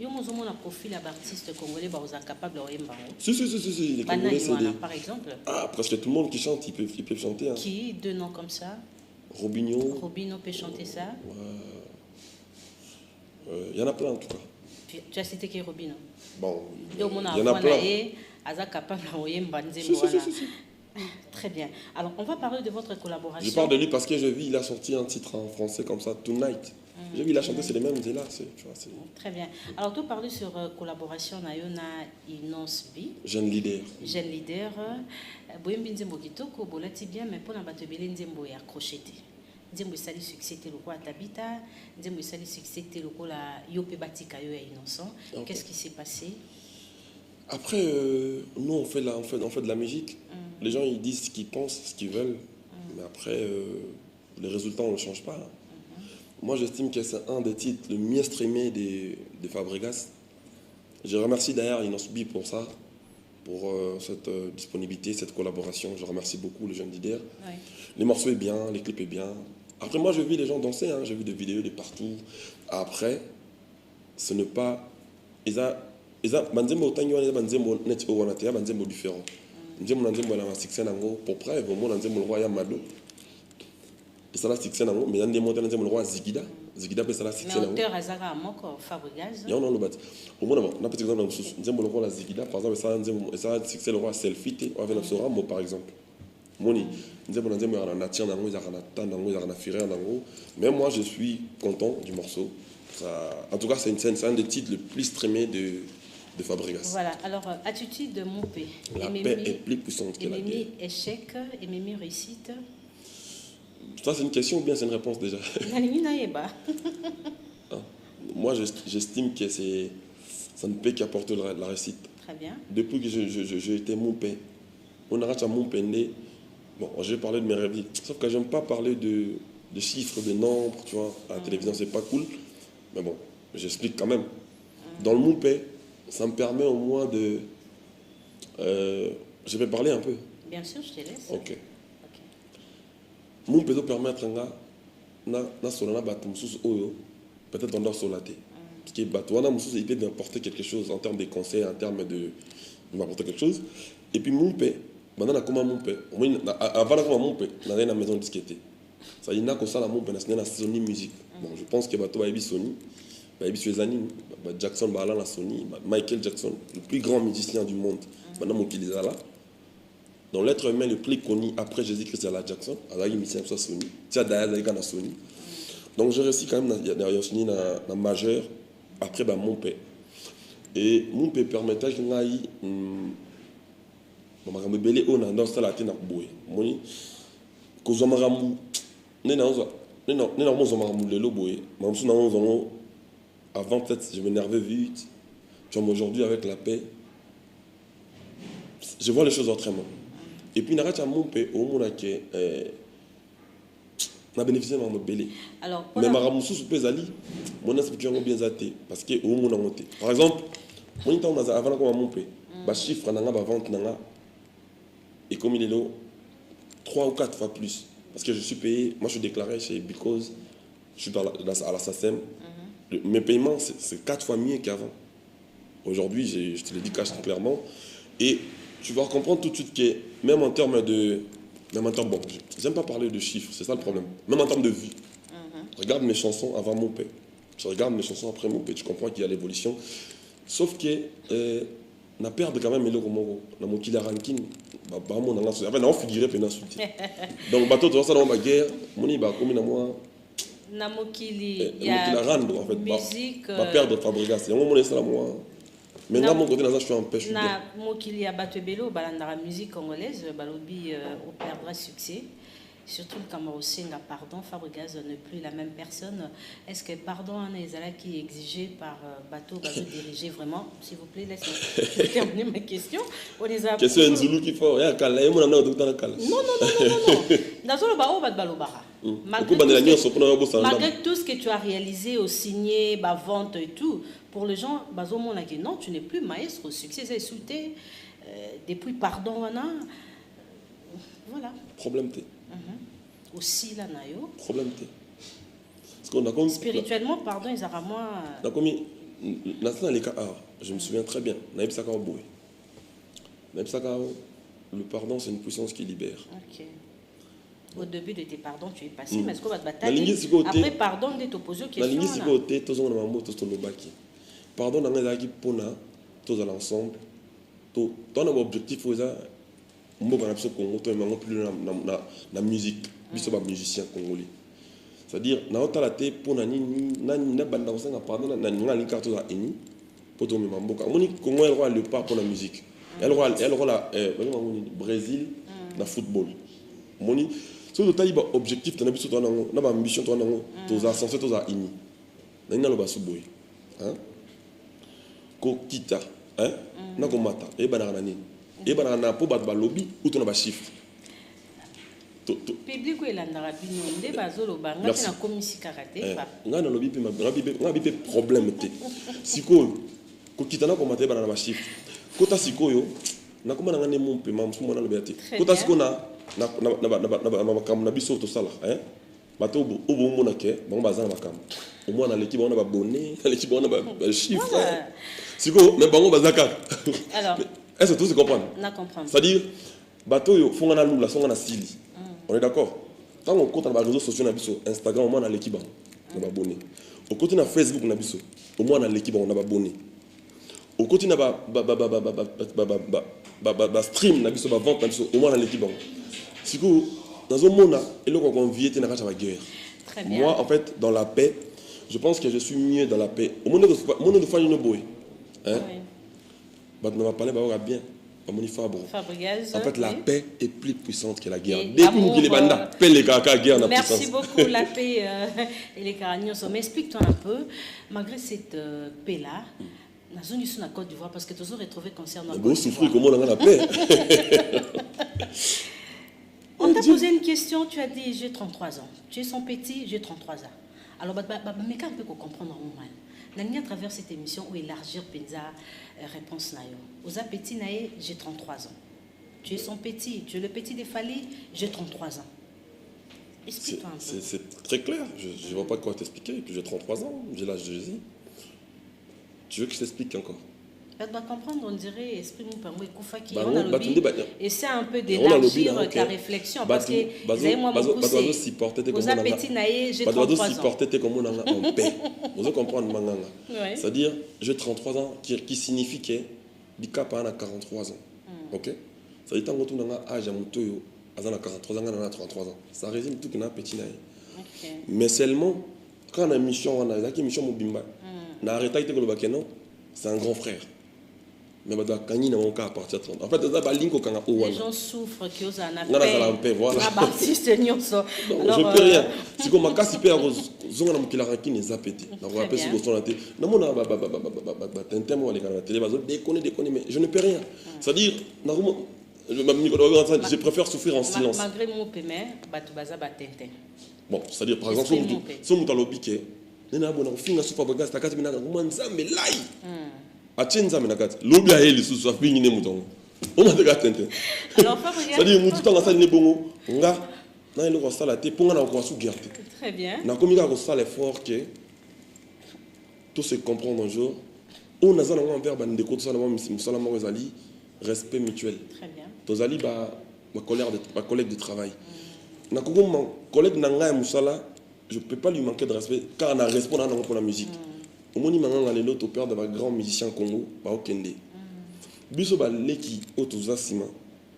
yomozomo un profil d'artiste congolais ba aux incapables de yemba? Si, les Congolais c'est des... par exemple. Ah, presque tout le monde qui chante, ils peuvent chanter hein. Qui deux noms comme ça? Robinho peut chanter ça. Il y en a plein en tout cas. Tu as cité qui Robinho? Bon, il y en a plein. Très bien. Alors, on va parler de votre collaboration. Je parle de lui parce que je vis, il a sorti un titre en français comme ça, Tonight. J'ai vu, il a chanté, c'est les mêmes, là. Très bien. Alors, tu parles sur collaboration Nayona Inosbi. Jeune leader. Jeune leader. Boyembi Nzembo Kitoko, bolati bien, mais pour Nabatebele Nzembo est accrocheté. Nzembo sali succès te loko Tabita, Nzembo sali succès te loko la Yope Batika yo innocent. Qu'est-ce qui s'est passé? Après, nous on fait de la musique. Les gens ils disent ce qu'ils pensent, ce qu'ils veulent, mais après les résultats on ne change pas. Moi j'estime que c'est un des titres le mieux streamé des Fabregas. Je remercie d'ailleurs Inosbi pour ça, pour cette disponibilité, cette collaboration. Je remercie beaucoup le jeune leader. Ouais. Les morceaux est bien, les clips est bien. Après, moi, je vis les gens danser, hein. J'ai vu des vidéos de partout. Après, ce n'est pas... Ils ont différent. Pour preuve, au moins, le roi Yamado. Et ça, c'est mais il y a des montagnes, le roi Zigida. Zigida, c'est la mais auteur Azara Moko, Fabregas. Non, le bat. Au moins, on a petit exemple, le roi Zigida, par exemple, ça, c'est le roi Selfie, avec le Sorambo, par exemple. Moni, mais moi je suis content du morceau. Ça, en tout cas, c'est un des titres le plus streamé de Fabregas. Voilà, alors attitude de Moupé. La paix est plus puissante que la guerre. Échec et Mimi réussite. Ça, c'est une question ou bien c'est une réponse déjà? Moi, j'estime que ça ne peut qu'apporter la réussite. Très bien. Depuis que j'ai été Moupé, on a raté Moupé. Bon, je vais parler de mes rêves. Sauf que j'aime pas parler de chiffres, de nombres, tu vois. À la télévision, c'est pas cool. Mais bon, j'explique quand même. Dans le Moupé, ça me permet au moins de... je vais parler un peu. Bien sûr, je te laisse. Ok. Moupé doit permettre na solana batumsus oyo. Peut-être on doit solater. Parce que batouana musus il peut m'apporter quelque chose en termes de conseils, en termes de m'apporter quelque chose. Et puis Moupé, maintenant, comment mon père, avant comment mon père, dans la maison disquette. Ça y est, ça la mon père, c'est Sony musique. Bon, je pense que bateau va Sony, va Jackson, la Sony, Michael Jackson, le plus grand musicien du monde. Maintenant, mon qu'il est là. Donc l'être humain le plus connu après Jésus-Christ, c'est la Jackson. Alors il musicien soit Sony. C'est d'ailleurs dans Sony. Donc je réussis quand même derrière Sony dans majeur. Après mon père. Et mon père permettait que j'aille makambo ebele oyo na ndosala te na boye moni kozwa makambo nde nakozwa makambo lelo boye makambo na ozango avant peut-être je m'énervais vite comme aujourd'hui avec la paix je vois les choses autrement et puis nakati ya Moupé omona ke na bénéficier makambo ebele mais makambo mosusu mpe ezali mona explique yango bien eza te parce que omona yango te par exemple moni ntango naza avant nakoma Moupé bachiffre nanga bavente nanga. Et comme il est là, 3 ou 4 fois plus. Parce que je suis payé, moi je suis déclaré chez Because, je suis à la SACEM. Mes paiements, c'est 4 fois mieux qu'avant. Aujourd'hui, je te le dis clairement. Et tu vas comprendre tout de suite que même en termes de... bon, j'aime pas parler de chiffres, c'est ça le problème. Même en termes de vie. Regarde mes chansons avant mon père. Je regarde mes chansons après mon père. Tu comprends qu'il y a l'évolution. Sauf que... na perdre quand même eloko moko na mokili ranking ba mo na so na figurer pe na suite donc bato to ça dans ma guerre moni ba komi na moi na mokili ya rando en fait musique ba perdre Fabregas yango mo ça moi Mais moi, mon côté, je suis en paix, je suis bien. Moi, qu'il y a Batebelo, la musique congolaise, Balobi, on perdra succès. Surtout le Camerounais, pardon, Fabregas n'est plus la même personne. Est-ce que pardon, Anezala qui est exigé par Bateau va se diriger vraiment? S'il vous plaît, laissez-moi terminer ma question. Question Nzulu qui faut. Non. Malgré tout ce que tu as réalisé, au signé, vente et tout, pour les gens, non, tu n'es plus maestro, succès, c'est sauté. Depuis pardon, voilà. Problème T. Aussi là, Nayo. Problème T. Parce qu'on a comme spirituellement, pardon, ils ont moins. Dans les cas, je me souviens très bien. Le pardon, c'est une puissance qui libère. Ok. Au début de tes pardons, tu es passé, mais est-ce qu'on va te battre? Après pardon, tu es opposé aux questions. Pardon, dans les équipes, tous à l'ensemble, tous un objectif, on va plus la musique, les musiciens congolais. C'est-à-dire, dans la tête, pour la musique. Elle aura le Brésil, le football. Si tu as un objectif, tu as une ambition, tu as un sens, tu as une ini. Ko kita, na ko mata, e banana nini. Et ben na po bat balobi ou ton ba chiffre. Public ou elandara bino nde bazolo banga na komisi karaté ba. Nga na lobi pe nga bi pe problème te. Sikoyo ko kitana ko mata banana ba chiffre. Kota sikoyo na ko mana ngane mon pe mam suma na lobi te. Kota siko na makam na biso to sala, bato obo mona ke bon bazana makam. Au moins dans l'équipe on a ba bonnet, dans l'équipe on a ba chiffre. Siko mais bango bazaka. Alors est-ce que tout se comprend? C'est-à-dire, bateau yo font na lula, sont na style. On est d'accord? Quand on compte dans les réseaux sociaux, Instagram, au moins on a l'équipe, on a abonné. Au côté de Facebook, on a biso, au moins on a l'équipe, on a abonné. Au côté de stream, on a biso, vente, au moins on a l'équipe. Si vous dans un monde, et là on vit, on a la guerre. Moi, en fait, dans la paix, je pense que je suis mieux dans la paix. Au monde de faire une boy, on va parler bien. En fait, la paix est plus puissante que la guerre. Depuis que les bandas paient les caca, guerre n'a puissance. Merci beaucoup, la paix et les caragnos. Mais explique-toi un peu, malgré cette paix-là, la zone ici en Côte d'Ivoire, parce que tu as retrouvé concernant. Vous souffrez comment on a la paix. On t'a posé une question, tu as dit j'ai 33 ans. Tu es son petit, j'ai 33 ans. Alors, mais quand on peut comprendre normal. À travers cette émission, où élargir Penza réponse nayo. Aux petits naïe, j'ai 33 ans. Tu es son petit, tu es le petit des Fali, j'ai 33 ans. Explique-toi un peu. C'est très clair, je ne vois pas quoi t'expliquer. Puis j'ai 33 ans, j'ai l'âge de Jésus. Tu veux que je t'explique encore? Tu dois comprendre, on dirait, esprit mon père, qui et c'est un peu d'élargir ta réflexion parce que vous avez moi mon poussé. Aux appétits naïe, j'ai 33 ans. En paix. Vous comprenez manganga. C'est-à-dire, j'ai 33 ans, qui signifie que Bika a 43 ans. Ok? C'est-à-dire, tant que tu as âge à mon toyo, à 43 ans, on a 33 ans. Ça résume tout que na petit naïe. Mais seulement, quand on a une mission, on a une mission mobimba. On a arrêté de le non, c'est un grand frère. Mais en fait, les gens souffrent qu'ils ont un paix. Voilà. Alors, je peux rien. Si on m'a cassé, on a qui la raquine les appétits. On va appeler sur son télé. Non, on a déconner, mais je ne peux rien. C'est-à-dire, je préfère souffrir en silence. Malgré mon paiement, Batoubaza Tintin. Bon, c'est-à-dire, par exemple, si on a l'obiqué, on a un film à souffrir, on a un mais là. Achenza menakati lobi a eli susu afingi ne mutongo o mateka tente alors Fabregas c'est-à-dire mutu tanga sali ne bongo nga na ile ko sala te ponga na ko su gerte très bien na komika ko sala effort que tout se comprendre un jour on a zana ngwa mbere ba ndeko to sala mo musala mo ezali respect mutuel très bien tozali ma collègue de travail na ko mon collègue na nga musala je peux pas lui manquer de respect car on a respect pour la musique. Au moni manganga le lot au père de grand musicien Congo ba okende biso ba leki otoza sima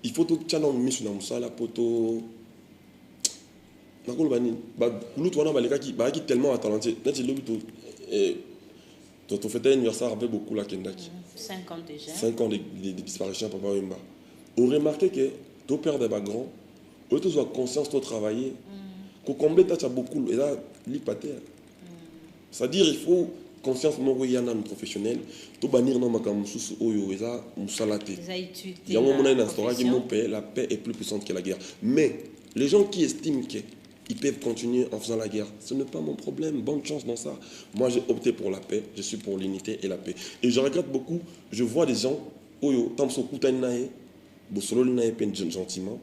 il faut to chana misu na musala poto nakolo bani ba lutu wana ba lekaki ba ki tellement talentueux neti lobi to Donc, on fêtait l'anniversaire avec beaucoup la Kendaki. 5 ans déjà. 5 ans de disparition, Papa Wemba. On remarquait que ton père de grand, on a conscience de travailler. Qu'on comble, tu as beaucoup. Et là, l'hypathèque. C'est-à-dire, il faut conscience de nos professionnels. Tout bannir dans ma camusous, oyo, et ça, moussalaté. Il y a un moment dans l'instant qui mon père, la paix est plus puissante que la guerre. Mais les gens qui estiment qu'ils peuvent continuer en faisant la guerre, ce n'est pas mon problème. Bonne chance dans ça. Moi, j'ai opté pour la paix. Je suis pour l'unité et la paix. Et je regrette beaucoup. Je vois des gens, oyo, tant son coup nae, bosolo nae peine gentiment,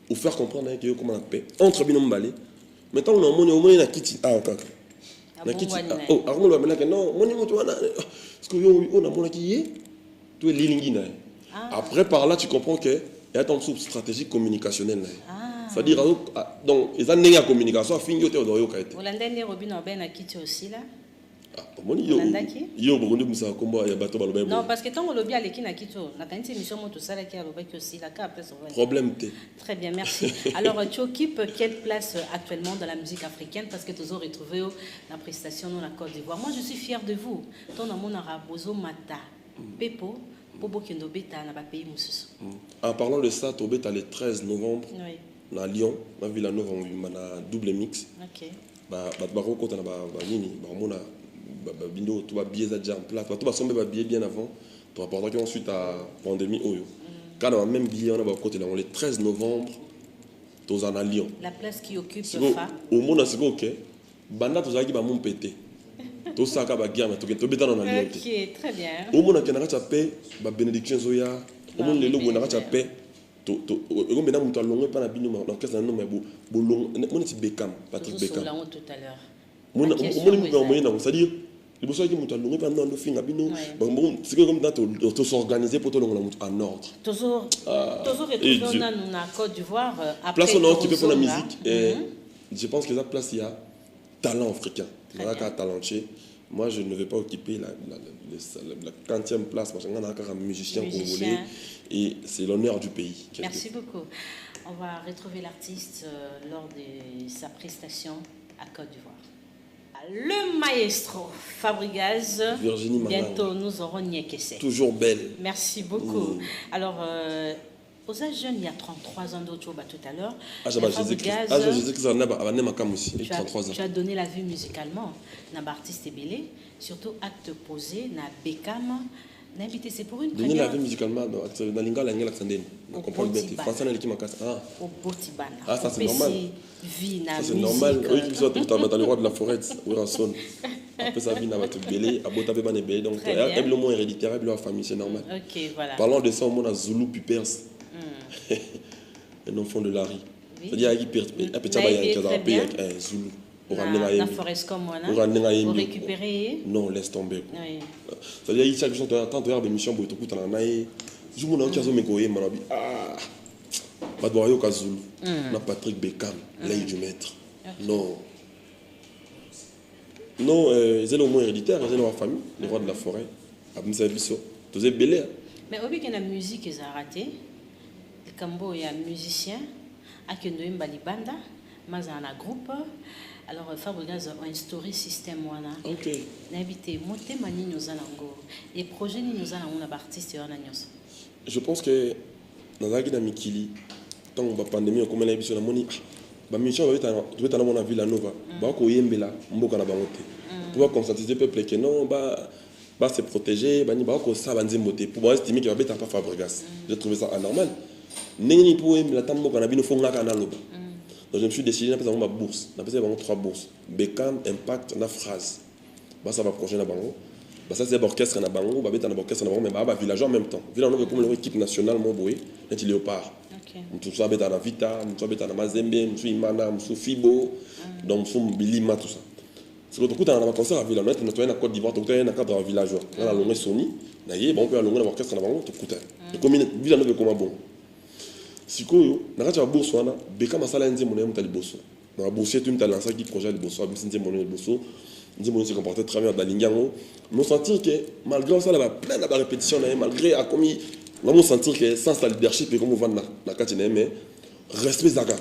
ou faire comprendre que comment la paix entre binom balé. Maintenant, on a au moins na kiti. Ah, encore. Na kiti. Oh, armo lo amena que non, moni moto wana. Parce que yo on a mon qui tu es lilingi na. Après par là tu comprends que il y a une stratégie communicationnelle. C'est-à-dire donc ils ont une communication fin yo te do yo kaite. Holandais Robin Oben na kiti aussi là. Non, parce que tant que lobby a l'équipe na kito, na kanti mission moto sala qui a lobby aussi la carte après problème T. Très bien, merci. Alors tu occupes quelle place actuellement dans la musique africaine parce que tu as retrouvé la prestation dans la Côte d'Ivoire. Moi je suis fière de vous. Ton amon arabozo mata pepo bobo kendo beta na ba pays mususu. En parlant de ça, Tobeta le 13 novembre à Lyon, na Villanova on a double mix. OK. Ba ko ta na ba nini, ba mona bindo tu vas bien déjà en place tu vas somber bien avant tu vas porter ensuite à pandémie oyo quand on a même billet on a côté là le 13 novembre tous en Lyon la place qui occupe fa au monde c'est OK banda tous aki ba mon pété tout ça ka ba guerre mais to beta dans Lyon OK très bien au monde que na ka paix ba bénédiction zoya au monde le logo na ka paix to ko mena mutu alongo pa na bino dans qu'est-ce que non mais bolong mon ti Beckham Patrick Beckham tout à l'heure c'est-à-dire les personnes qui montent à l'ongé pendant le film c'est comme dans s'organiser pour tout le monde en ordre toujours retrouver en Côte d'Ivoire après place on a occupé pour la musique et je pense que la place il y a talent africain il y a talentueux moi je ne vais pas occuper la 40e place parce qu'on a un musicien congolais et c'est l'honneur du pays. Merci beaucoup. On va retrouver l'artiste lors de sa prestation à Côte d'Ivoire. Le maestro Fabregas, bientôt nous aurons Nyekese. Toujours belle. Merci beaucoup. Alors, aux âges jeunes, il y a 33 ans d'autres tout à l'heure. Tu as donné la vue musicalement. N'a artiste belé, surtout acte posé, n'a Beckham. C'est pour une première. Donner la vie musicalement dans l'ingala l'ingala xandene. On comprend bien. Français na l'équipe en casse. Ah ça c'est normal. Ça c'est normal. Oui, tu sois dans le roi de la forêt ou en son. Après ça vie na va te belé, abota be bané belé donc elle le mot héréditaire, elle la famille c'est normal. OK, voilà. Parlons de ça au monde à Zulu Pipers. Un enfant de Larry. C'est-à-dire qu'il perd petit bail qui a payé avec Zulu. La forêt comme moi, pour récupérer. Non, laisse tomber. C'est-à-dire qu'il y a chaque jour, tant de émissions, pour tout le temps, je me dis que je me dis ah, je vais aller Zulu. On a Patrick Beckham, l'œil du maître. Non. Non, c'est le moins héréditaire, c'est leur famille, les rois de la forêt. Abimsa Bisso. Tous les belés. Mais au lieu que la musique est arrêtée, le Cambo est un musicien, à Kendoim Balibanda, mais un groupe. Alors, Fabregas a instauré système wana. OK. N'habité monter mani nous allons et projet nous allons on artiste en agnos. Je pense que dans la guerre Mikili, tant la pandémie comme la émission la moni, ba mission va être dans mon Villanova. Ba ko yembela mboka na bangote. Pour conscientiser peuple que non ba se protéger, ba ni ba ko ça ba nzembote pour estimer que va beta pas Fabregas. J'ai trouvé ça anormal. Nengi pour yembela tant mboka na bino fonga kana loba. Donc je me suis décidé d'appeler ma bourse. J'ai appelé 3 bourses. Beckham, Impact, na phrase. Bah ça va projet na bango. Bah ça c'est l'orchestre na bango, bah beta na orchestre na bango mais bah village en même temps. Village on comme l'équipe nationale mon boy, net léopard. OK. Tout ça beta na Vita, tout ça beta na Mazembe, tout Imana, tout Fibo, donc tout Bilima tout ça. C'est que tout dans un concert à Village, net nettoyer na Côte d'Ivoire, tout dans un cadre villageois. Dans la longue Sony, na yé bon peut la longue na orchestre na bango tout coûte. Le commune Village comme bon. Sikoyo nakati ya bourse wana Beckham asala nzembo na mutali bosso na bourse tu mutali lancer qui projet de bosso abisi nzembo na bosso nzembo se comportait très bien dans l'ingango me sentir que malgré ça là plein de répétition malgré a commis me sentir que sans sa leadership et comme on va na kati na mais respect zaka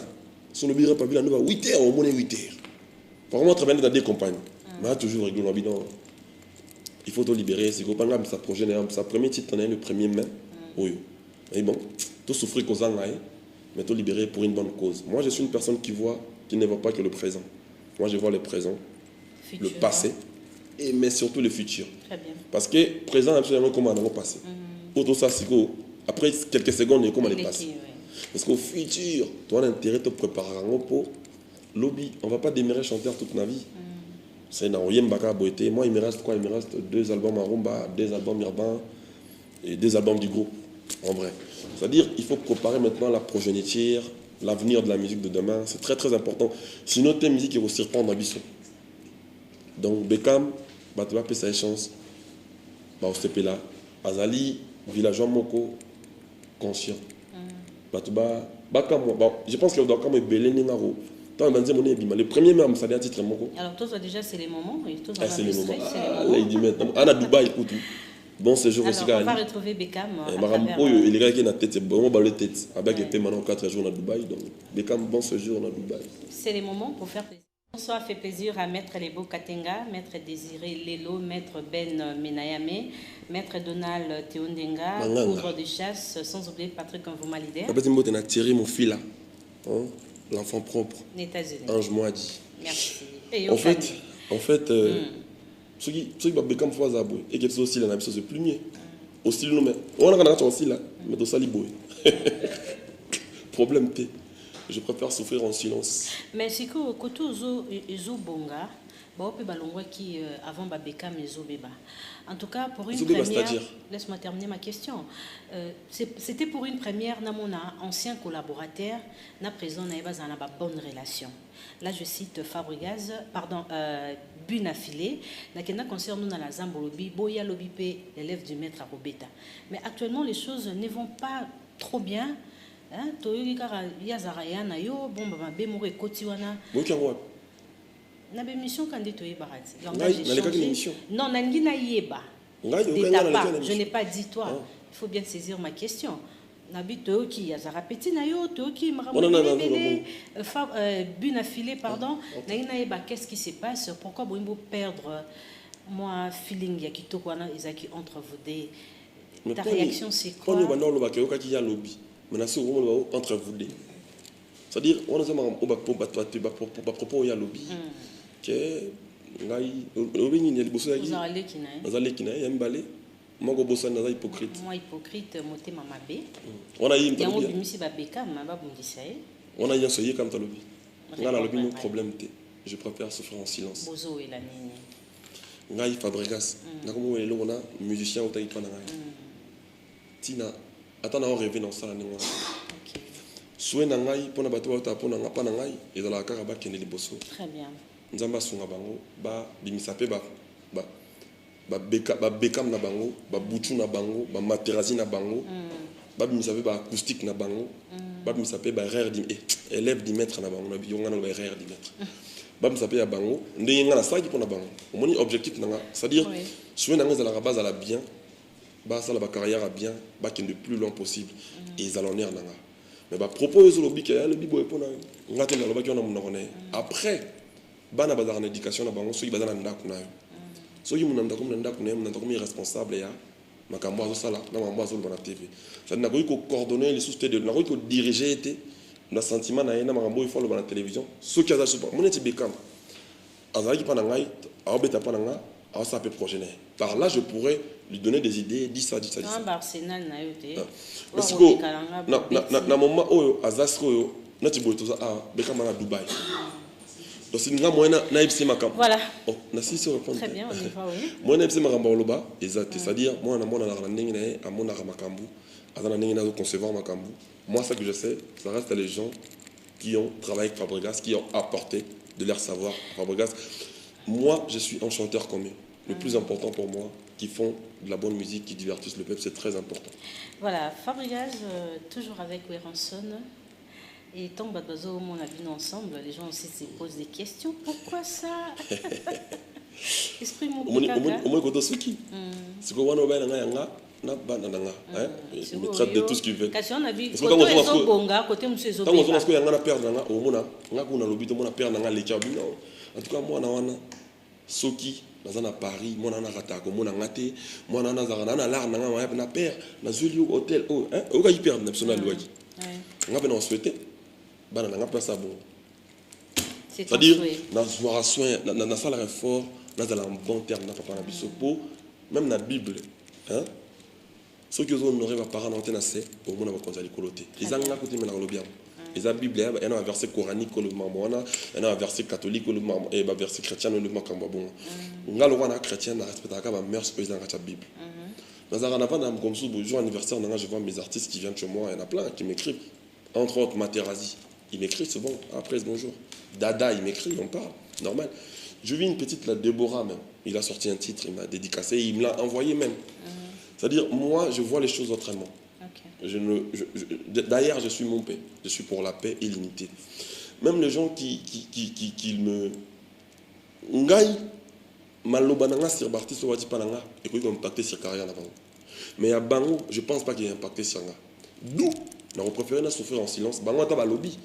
sur le bureau pas bila nous 8h au moins 8h vraiment très bien dans des campagnes mais toujours rigolo bidon il faut te libérer. C'est que sa projet, sa premier titre, le 1er mai. Oui. Et bon, tout souffrir cause mais tout libérer pour une bonne cause. Moi, je suis une personne qui ne voit pas que le présent. Moi, je vois le présent, futur, le passé, mais surtout le futur. Très bien. Parce que le présent, absolument comment on a passé. Pour tout ça, c'est que après quelques secondes, comment on est passé. Parce qu'au futur, tu as intérêt de te préparer pour lobby. On ne va pas demeurer chanteur toute ma vie. C'est dans rien baka boité. Moi, il me reste quoi? Il me reste 2 albums à rumba, 2 albums urbains et 2 albums du groupe. En vrai. C'est-à-dire qu'il faut préparer maintenant la progéniture, l'avenir de la musique de demain. C'est très très important. Sinon, tes musiques vont se reprendre à Bissau. Donc, Beckham, tu vas payer sa chance. Au là, Azali, villageois Moko, conscient. Je pense qu'il doit quand même belé Ningaro. Le premier même, ça a titre Moko. Alors, toi, déjà, c'est les moments. C'est les moments. Là, il dit maintenant. Anna Dubaï, écoute. Bon séjour aussi. Alors, on va retrouver Beckham. Il est qui na tête, c'est vraiment bas le tête. Avec était maintenant 4 jours à Dubaï. Donc, Beckham, bon séjour à Dubaï. C'est les moments pour faire plaisir. Bonsoir, fait plaisir à Maître Lebo Katenga, Maître Désiré Lelo, Maître Ben Menayame, Maître Donald Théondenga, Poudre de chasse, sans oublier Patrick Nvoumalide. Je vais Thierry, mon fils là. L'enfant propre. Ange Moadi. Merci. En fait, ceux qui ont Beckham fois à et qui sont aussi là, c'est plus mieux. Aussi le nom, on a aussi là, mais dans ça, problème T. Je préfère souffrir en silence. Mais c'est que côté Ozo Bonga, qui avant Beckham et Zobeba. En tout cas, pour une première, laisse-moi terminer ma question. C'était pour une première, Namona, ancien collaborateur, na présent na bonne relation. Là, je cite Fabregas, pardon, Bunafilé, na concerne nous dans la Zambolobi, Boya Lobipé, l'élève du maître à Robeta. Mais actuellement, les choses ne vont pas trop bien. Toyoki kaka yazara na yo bomba mabe moko ekoti wana na bémission quand tu es barati non nangi na yeba de ta part je n'ai pas dit toi il faut bien saisir ma question nabi toyoki yazara petit na yo toyoki maramobele Bunafilé pardon nangi na yeba qu'est-ce qui se passe pourquoi boimbo perdre moi feeling ya kitoko wana ezaki entre vous deux ta réaction c'est quoi mais c'est entre vous deux. C'est-à-dire, on a propos il lobby. Que moi hypocrite, on a eu un problème. Je préfère souffrir en silence. Fabregas, musicien Tina. Attends, on revient dans ça. Souhait nangai pour na bateau pour na ngapa nangai et dans la caraba qui est les bosso. Très bien. Nzamba sunga bango ba bimisape ba Beckham na bango ba butu na bango ba Materazzi na bango ba bimisape ba acoustique na bango ba bimisape ba rare di élève di maître na bango na biyonga na ba rare di maître ba bimisape ya bango ndenge ngana saki pour na bango omoni objectif nanga c'est-à-dire souhait nango za la base à la bien bah ça la carrière a bien bah qui est le plus long possible et ils allons nanga mais bah propose le lobby le bibo et pour ngate na lobby on a mon après bah na bazar en éducation na bango ceux qui bazar na ndako na ceux qui mon ndako comme responsable ya makambo azo sala na makambo azo na TV ça n'a pas coordonner les sociétés de na ko diriger était le sentiment na na makambo il faut le na télévision ceux qui azo mon était Beckham azaki pa na ngai abeta pa na nga alors ça peut projeter. Par là, je pourrais lui donner des idées, dis ça. Arsenal na yote. Parce que na moment où Azasco, na tibo tout ça Beckham na Dubaï. Donc c'est nga moyen na ibsi makam. Voilà. Oh, na si se répondre. Très bien, on y va oui. Moi na ibsi makamba loba, exact, c'est-à-dire moi na mona na ndenge na amona makambu, azana ndenge na concevoir makambu. Moi ça que je sais, ça reste les gens qui ont travaillé avec Fabregas, qui ont apporté de leur savoir à Fabregas. Moi, je suis un chanteur comme eux. Le plus important pour moi, qui font de la bonne musique, qui divertissent le peuple, c'est très important. Voilà, Fabregas, toujours avec Weranson. Et tant que on a vu ensemble, les gens aussi se posent des questions. Pourquoi ça? Exprime-moi. C'est me traite de tout ce qu'il veut. Parce qu'on a vu côté en tout cas, moi, Soki, dans un Paris, moi dans un ratako, moi dans un thé, moi dans un l'art, dans un père, dans un hôtel, au cas hyper national loyer. On a bien souhaité, bah on a pas ça bon. C'est-à-dire, dans un soin, dans la salle fort, dans un bon terme, dans papa na bisopo, même dans la Bible, hein. Ceux qui ont honoré leurs parents dans l'antenne, c'est au moins avoir contact l'écoloté. Ils ont un côté maintenant le bien. Ils ont la Bible, il y a un verset coranique le maman, il y a un verset catholique le maman, et un verset chrétien le maman comme bon. On a le roi chrétien, on respecte la mœurs ils ont la Bible. Dans un avant comme ça, le jour anniversaire, je vois mes artistes qui viennent chez moi, il y en a plein qui m'écrivent. Entre autres, Materazzi, il m'écrit, c'est bon, après bonjour. Dada, il m'écrit, on parle, normal. Je vis une petite, là, Déborah même. Il a sorti un titre, il m'a dédicacé, il me l'a envoyé même. C'est-à-dire, moi, je vois les choses autrement. D'ailleurs, je suis mon paix. Je suis pour la paix et l'unité. Même les gens qui me... Ngai, malobananga sur Bartis, on va dire pananga, et qui ont impacté sur carrière avant. Mais à Bango, je ne pense pas qu'il ait impacté sur nga. D'où, on préfère souffrir en silence. Bango, tu as lobby.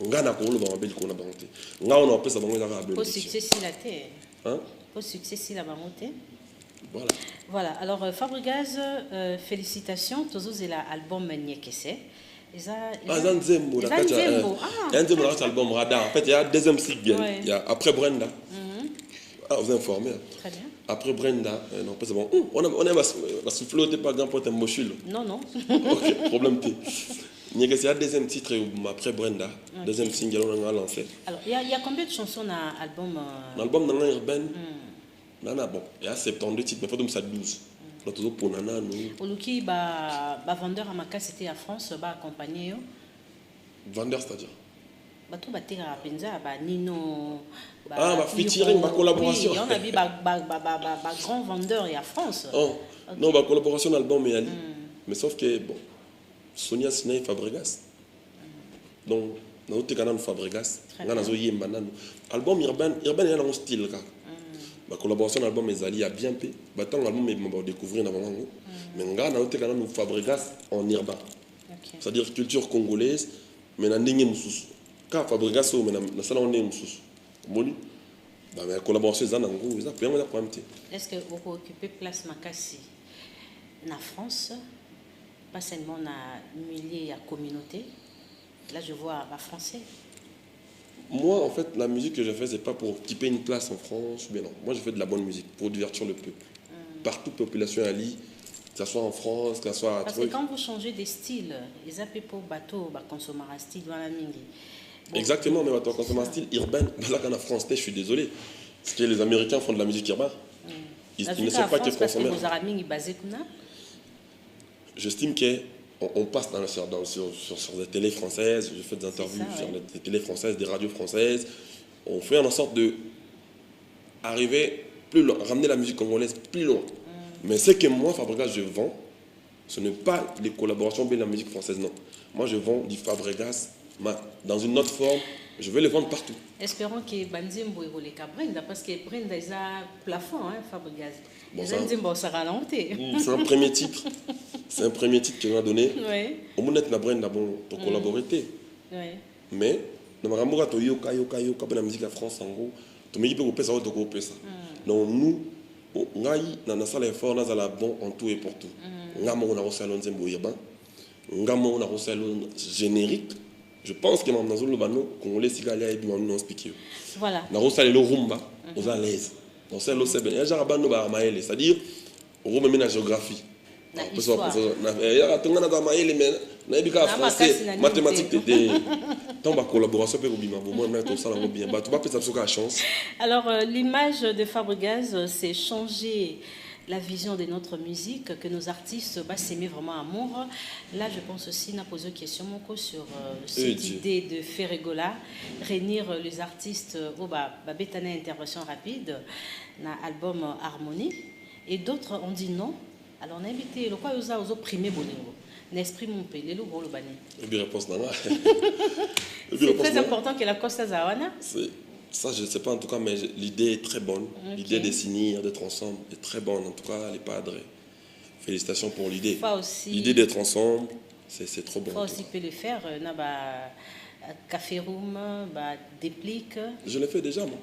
On a un peu de belle qu'on a banté. On a appelé ça Bango, il a un peu de succès si la terre. Hein? Au succès si la banté. Voilà. Voilà. Alors, Fabregas, félicitations. Tous les albums Nyekese. Nzembo. Il y a un Nzembo dans l'album Radar. En fait, il y a un deuxième cycle. Il y a après Brenda. Vous informez. Très bien. Après Brenda, non, pas c'est bon. On a soufflé au par exemple pour un mochule. Non, non. Ok, problème T. Nyekese, il y a un deuxième titre après Brenda. Deuxième single, on a lancé. Alors, il y a combien de chansons dans l'album L'album dans l'urbaine. Nana, bon, il y a 72 titres, mais il faut que ça 12. Nous toujours pour Nana, nous. Oluki, vendeur à Maka, c'était à France, accompagné. Vendeur, c'est-à-dire tout batera penza, Nino. Featuring, collaboration. Oui, on a vu grand vendeur et à France. Oh, non, collaboration d'album et Ali. Mais sauf que, bon, Sonia Sinaï Fabregas. Donc, nous avons été Fabregas. Nous avons eu un album urbain, il y a un style. La collaboration de l'album Ezali a bien payé. Tant l'album est découvrir dans le mais on a été quand même Fabregas en urbain. C'est-à-dire culture congolaise, mais dans le moussous. Quand Fabregas mais dans salon on est moussous. Bon, la collaboration est en gros, ça peut être problème. Est-ce que vous occupez place Makassi en France, pas seulement dans milieu à communauté. Là je vois à français. Moi, en fait, la musique que je fais, ce n'est pas pour occuper une place en France. Mais non, moi, je fais de la bonne musique pour divertir le peuple. Partout, population à Lille, que ce soit en France, que ce soit à Parce que quand vous changez de style, ils appellent pour bateau, consommer un style dans la mingi. Exactement, mais bateau, consommer un style urbain. Là, quand en France, je suis désolé. Parce que les Américains font de la musique urbaine. Ils ne sont pas que consommateurs. J'estime que. On passe sur des télés françaises, je fais des interviews sur des télés françaises, des radios françaises. On fait en sorte de arriver plus loin, ramener la musique congolaise plus loin. Mais ce que moi, Fabregas, je vends, ce n'est pas les collaborations avec la musique française, non. Moi, je vends du Fabregas dans une autre forme. Je vais le vendre partout. Espérons que Banzimbo est les Brenda, parce que Brenda est un plafond, Fabregas. Bon, c'est un premier titre. C'est un premier titre qu'on a donné. Au moins, on a Brenda pour collaborer. Mais, dans la musique de la France, en gros, tout le monde peut faire ça. Donc, nous, on a salle effort, on a bon en tout et pour tout. On a un salon urbain, on a un salon générique. Je pense que dans le salon, on laisse les gars et nous expliquer. Voilà. On a un salon rumba, on a l'aise. On sait le c'est bien. C'est-à-dire, on remet la géographie. Il y a un français, mathématiques, tant de collaboration peut bien. Alors, l'image de Fabregas, c'est changer la vision de notre musique, que nos artistes s'aimer vraiment amour. Là, je pense aussi, on a posé une question sur cette idée de faire rigola, réunir les artistes au une intervention rapide dans l'album Harmonie. Et d'autres ont dit non. Alors, on a invité le quoi aux primés bolingo. N'esprit mon pays, les loups le bani. C'est très important que la Costa Zawana. Ça, je ne sais pas en tout cas, mais l'idée est très bonne. L'idée de s'unir, d'être ensemble est très bonne. En tout cas, les padres, félicitations pour l'idée. L'idée d'être ensemble, c'est trop bon. Il faut aussi peut le faire. On a café room, déplique. Je l'ai fait déjà, moi.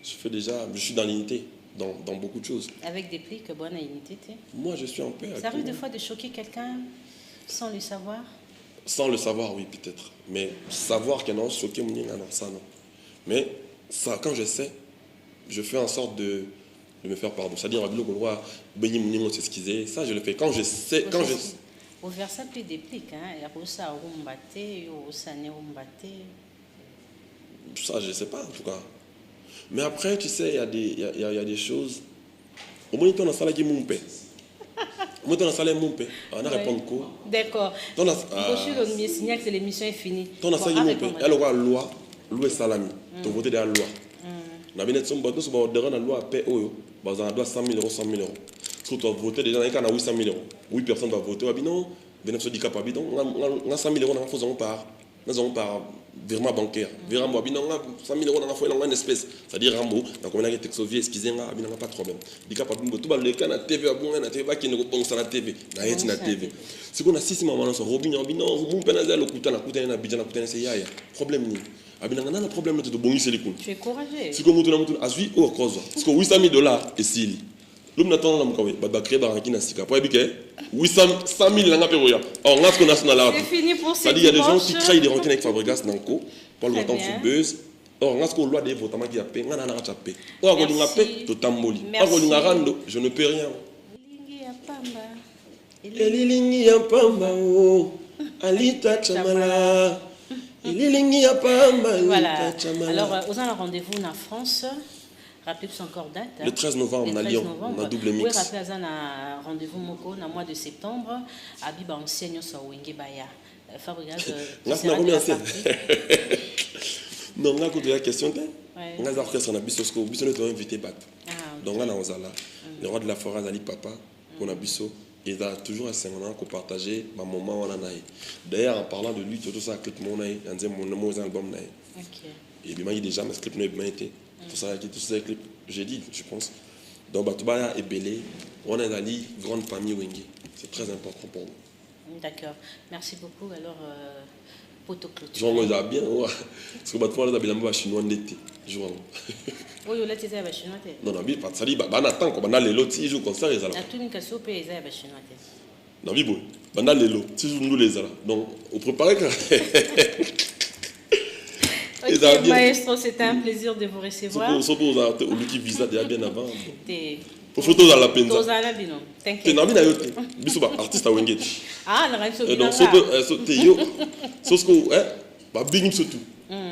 Je suis dans l'unité, dans beaucoup de choses. Avec des plis que bonne unité. Moi, je suis en paix. Ça arrive des fois de choquer quelqu'un sans le savoir? Sans le savoir, oui, peut-être. Mais savoir qu'il y en a choqué, non, ça, non. Mais ça, quand je sais, je fais en sorte de me faire pardon. C'est-à-dire, ça, je le fais. Quand je sais... Au verset plus déplique, il y a pour ça, ça, je ne sais pas, en tout cas. Mais après, tu sais, il y a des choses... Au moins, on a ça qui est mon père. Au moins, on a ça qui est mon père. On a répondu quoi? D'accord. Je suis signé que l'émission est finie. On a ça qui est mon père. Il y a la loi, loi salami. Tu votes de la loi. On a bien dit, on a la loi à paix, on a droit 100 000 euros, 100 000 euros. Parce que tu as voté déjà, il y a 800 000 euros. 8 personnes doivent voter. Non, on a 100 000 euros, nous avons par virement bancaire. Virement, 100 000 euros, on a une espèce. C'est-à-dire, on a un texte, excusez-moi, il n'y a pas de problème. Il y a pas de problème. Il y a un TV, qui ne répond pas à la TV. Il y a une TV. Si on a 6 moments, on a Robin, on peut aller au Kouta, problème. Tu es courageux. Si on a 8 euros, parce que 800 000 $, et si. L'homme n'attend pas de créer un qui sika. Pour que 800 000 $. Or, là, ce qu'on a sur la. C'est fini pour ces. C'est-à-dire, il y a des gens qui créent des routines avec Fabregas dans le co. Pour le temps de buzz. Or, là, ce qu'on a des votaments qui a payé, on a payé. Or, on a payé, tout tamboli. Or, on a rando, je ne peux rien. Elilingi ya pamba o alita chamala. Elilingi ya pamba. Voilà. Alors, aux un rendez-vous en France. Rappelez-vous encore date. Le 13 novembre, on a Lyon, on a double mix. Oui, rappelez-vous un rendez-vous Moko, dans le mois de septembre, à Biba enseigne sur Wenge Baya. Fabregas, c'est la première scène. Non, on a posé la question. On a des orchestres, on a Bissosco, Bissosco est invité Bat. Donc, on a Ozala, le roi de la forêt, Ali Papa, on a Bissosco. Il a toujours un moment qu'on partageait, ma maman, on a naï. D'ailleurs, en parlant de lui, tout ça, clip mon naï, on disait mon nom aux albums naï. Et bien, il déjà, mais ce clip n'a pas été. Tout ça, j'ai dit, je pense. Donc, Batubaya est belé. On est dans la grande famille Wenge. C'est très important pour nous. D'accord. Merci beaucoup. Alors, poto clôture. Jean, on a bien. Parce que Batubaya, on a chinois d'été. Oui, on a dit chinois. Non, non, ça dit, on attend qu'on a les lots. Si je joue comme ça, ils ont. La tunique soupe et les chinois. Non, oui, bon. On a les lots. Si je nous les a. Donc, on prépare que. Ok, maestro, c'était un plaisir de vous recevoir. Au Lucky Visa déjà bien avant. Pour photo dans la peine. T'inquiète. Artiste à Wenge. Ah, la réaction est donc, surtout.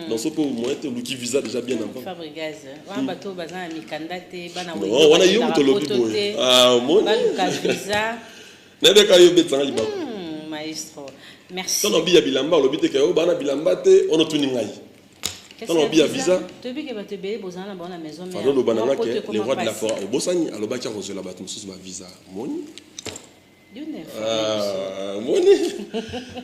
Donc, ce pour moi, le Lucky Visa déjà bien avant. Fabregas. On a bateau bazan mikandate, bana Wenge. On a eu un lobby boy. Ah, mon. Visa. N'avez qu'à y avoir des maestro. Merci. On a bien bilamba, le but est que on a bilamba, on a tout n'ingai. On a bien visa. Tu veux que tu aies besoin de la maison. Les rois de la forêt. Bossani, alors bah qui a reçu la bâton sous ma visa. Moni. Moni.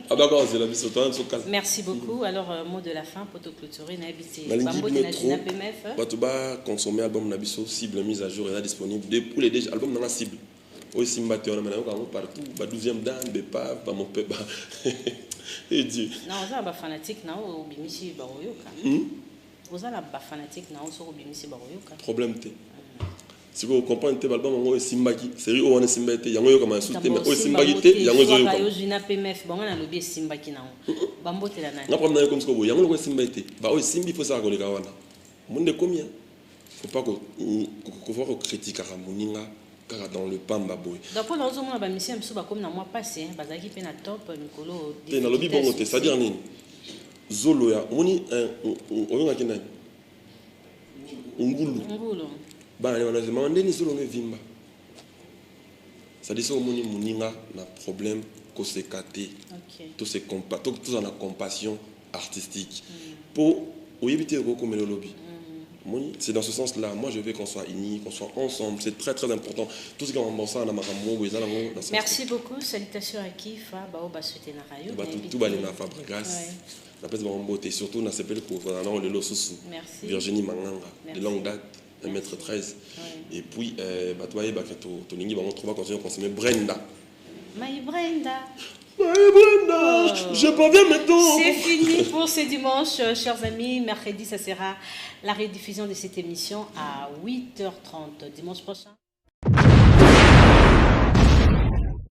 Ah d'accord, c'est la mise au temps, merci beaucoup. Alors mot de la fin pour te clôturer, n'habiter. Bambo de Natina PMF. Batuba consommer album Nabiso cible mise à jour est là disponible. Pour les déjà albums dans la cible. Au Simbaté on a maintenant partout. Ba 12e dan, Bepa, ba mon peuple. Et Dieu. Non, on a fanatique na au bimisi baroyoka. On a la fanatique na au bimisi baroyoka. Problème té. Si vous comprenez tes albums on est Simbaki, série on est Simbaté, yango yo comme souté mais au Simbaki té yango zo yo. Yo jina PMF bon na lobby Simbaki na. Bambo té la nani. Na problème comme ce que yango lo Simbaté. Ba au Simbi faut ça ko le kawana. Monde combien? Faut pas qu'on faut critiquer à moninga. Dans le pamba boy. Donc pour nous on a mission msuba comme na mois passé bazaki pe na top mikolo. Té na lobby bongo té, c'est-à-dire nini? Zolo ya moni oyonga kinani? Ngulu. Ba na wana zema ndeni zolo ne vimba. C'est-à-dire so moni muninga na problème ko se katé. Tout se compa, tout en la compassion artistique. Pour éviter ko comme le lobby. C'est dans ce sens-là. Moi, je veux qu'on soit unis, qu'on soit ensemble. C'est très, très important. Tout ce qu'on pense, merci beaucoup. Salutations à qui Baoba Soutenarayo. Tout le monde a Fabregas. Et surtout, on a s'appelé pour le Lososu. Virginie Manganga, de longue date, 1m13. Et puis, toi, tu vas continuer à consommer Brenda. My Brenda. Je parviens maintenant. C'est fini pour ce dimanche, chers amis. Mercredi, ça sera la rediffusion de cette émission à 8h30 dimanche prochain.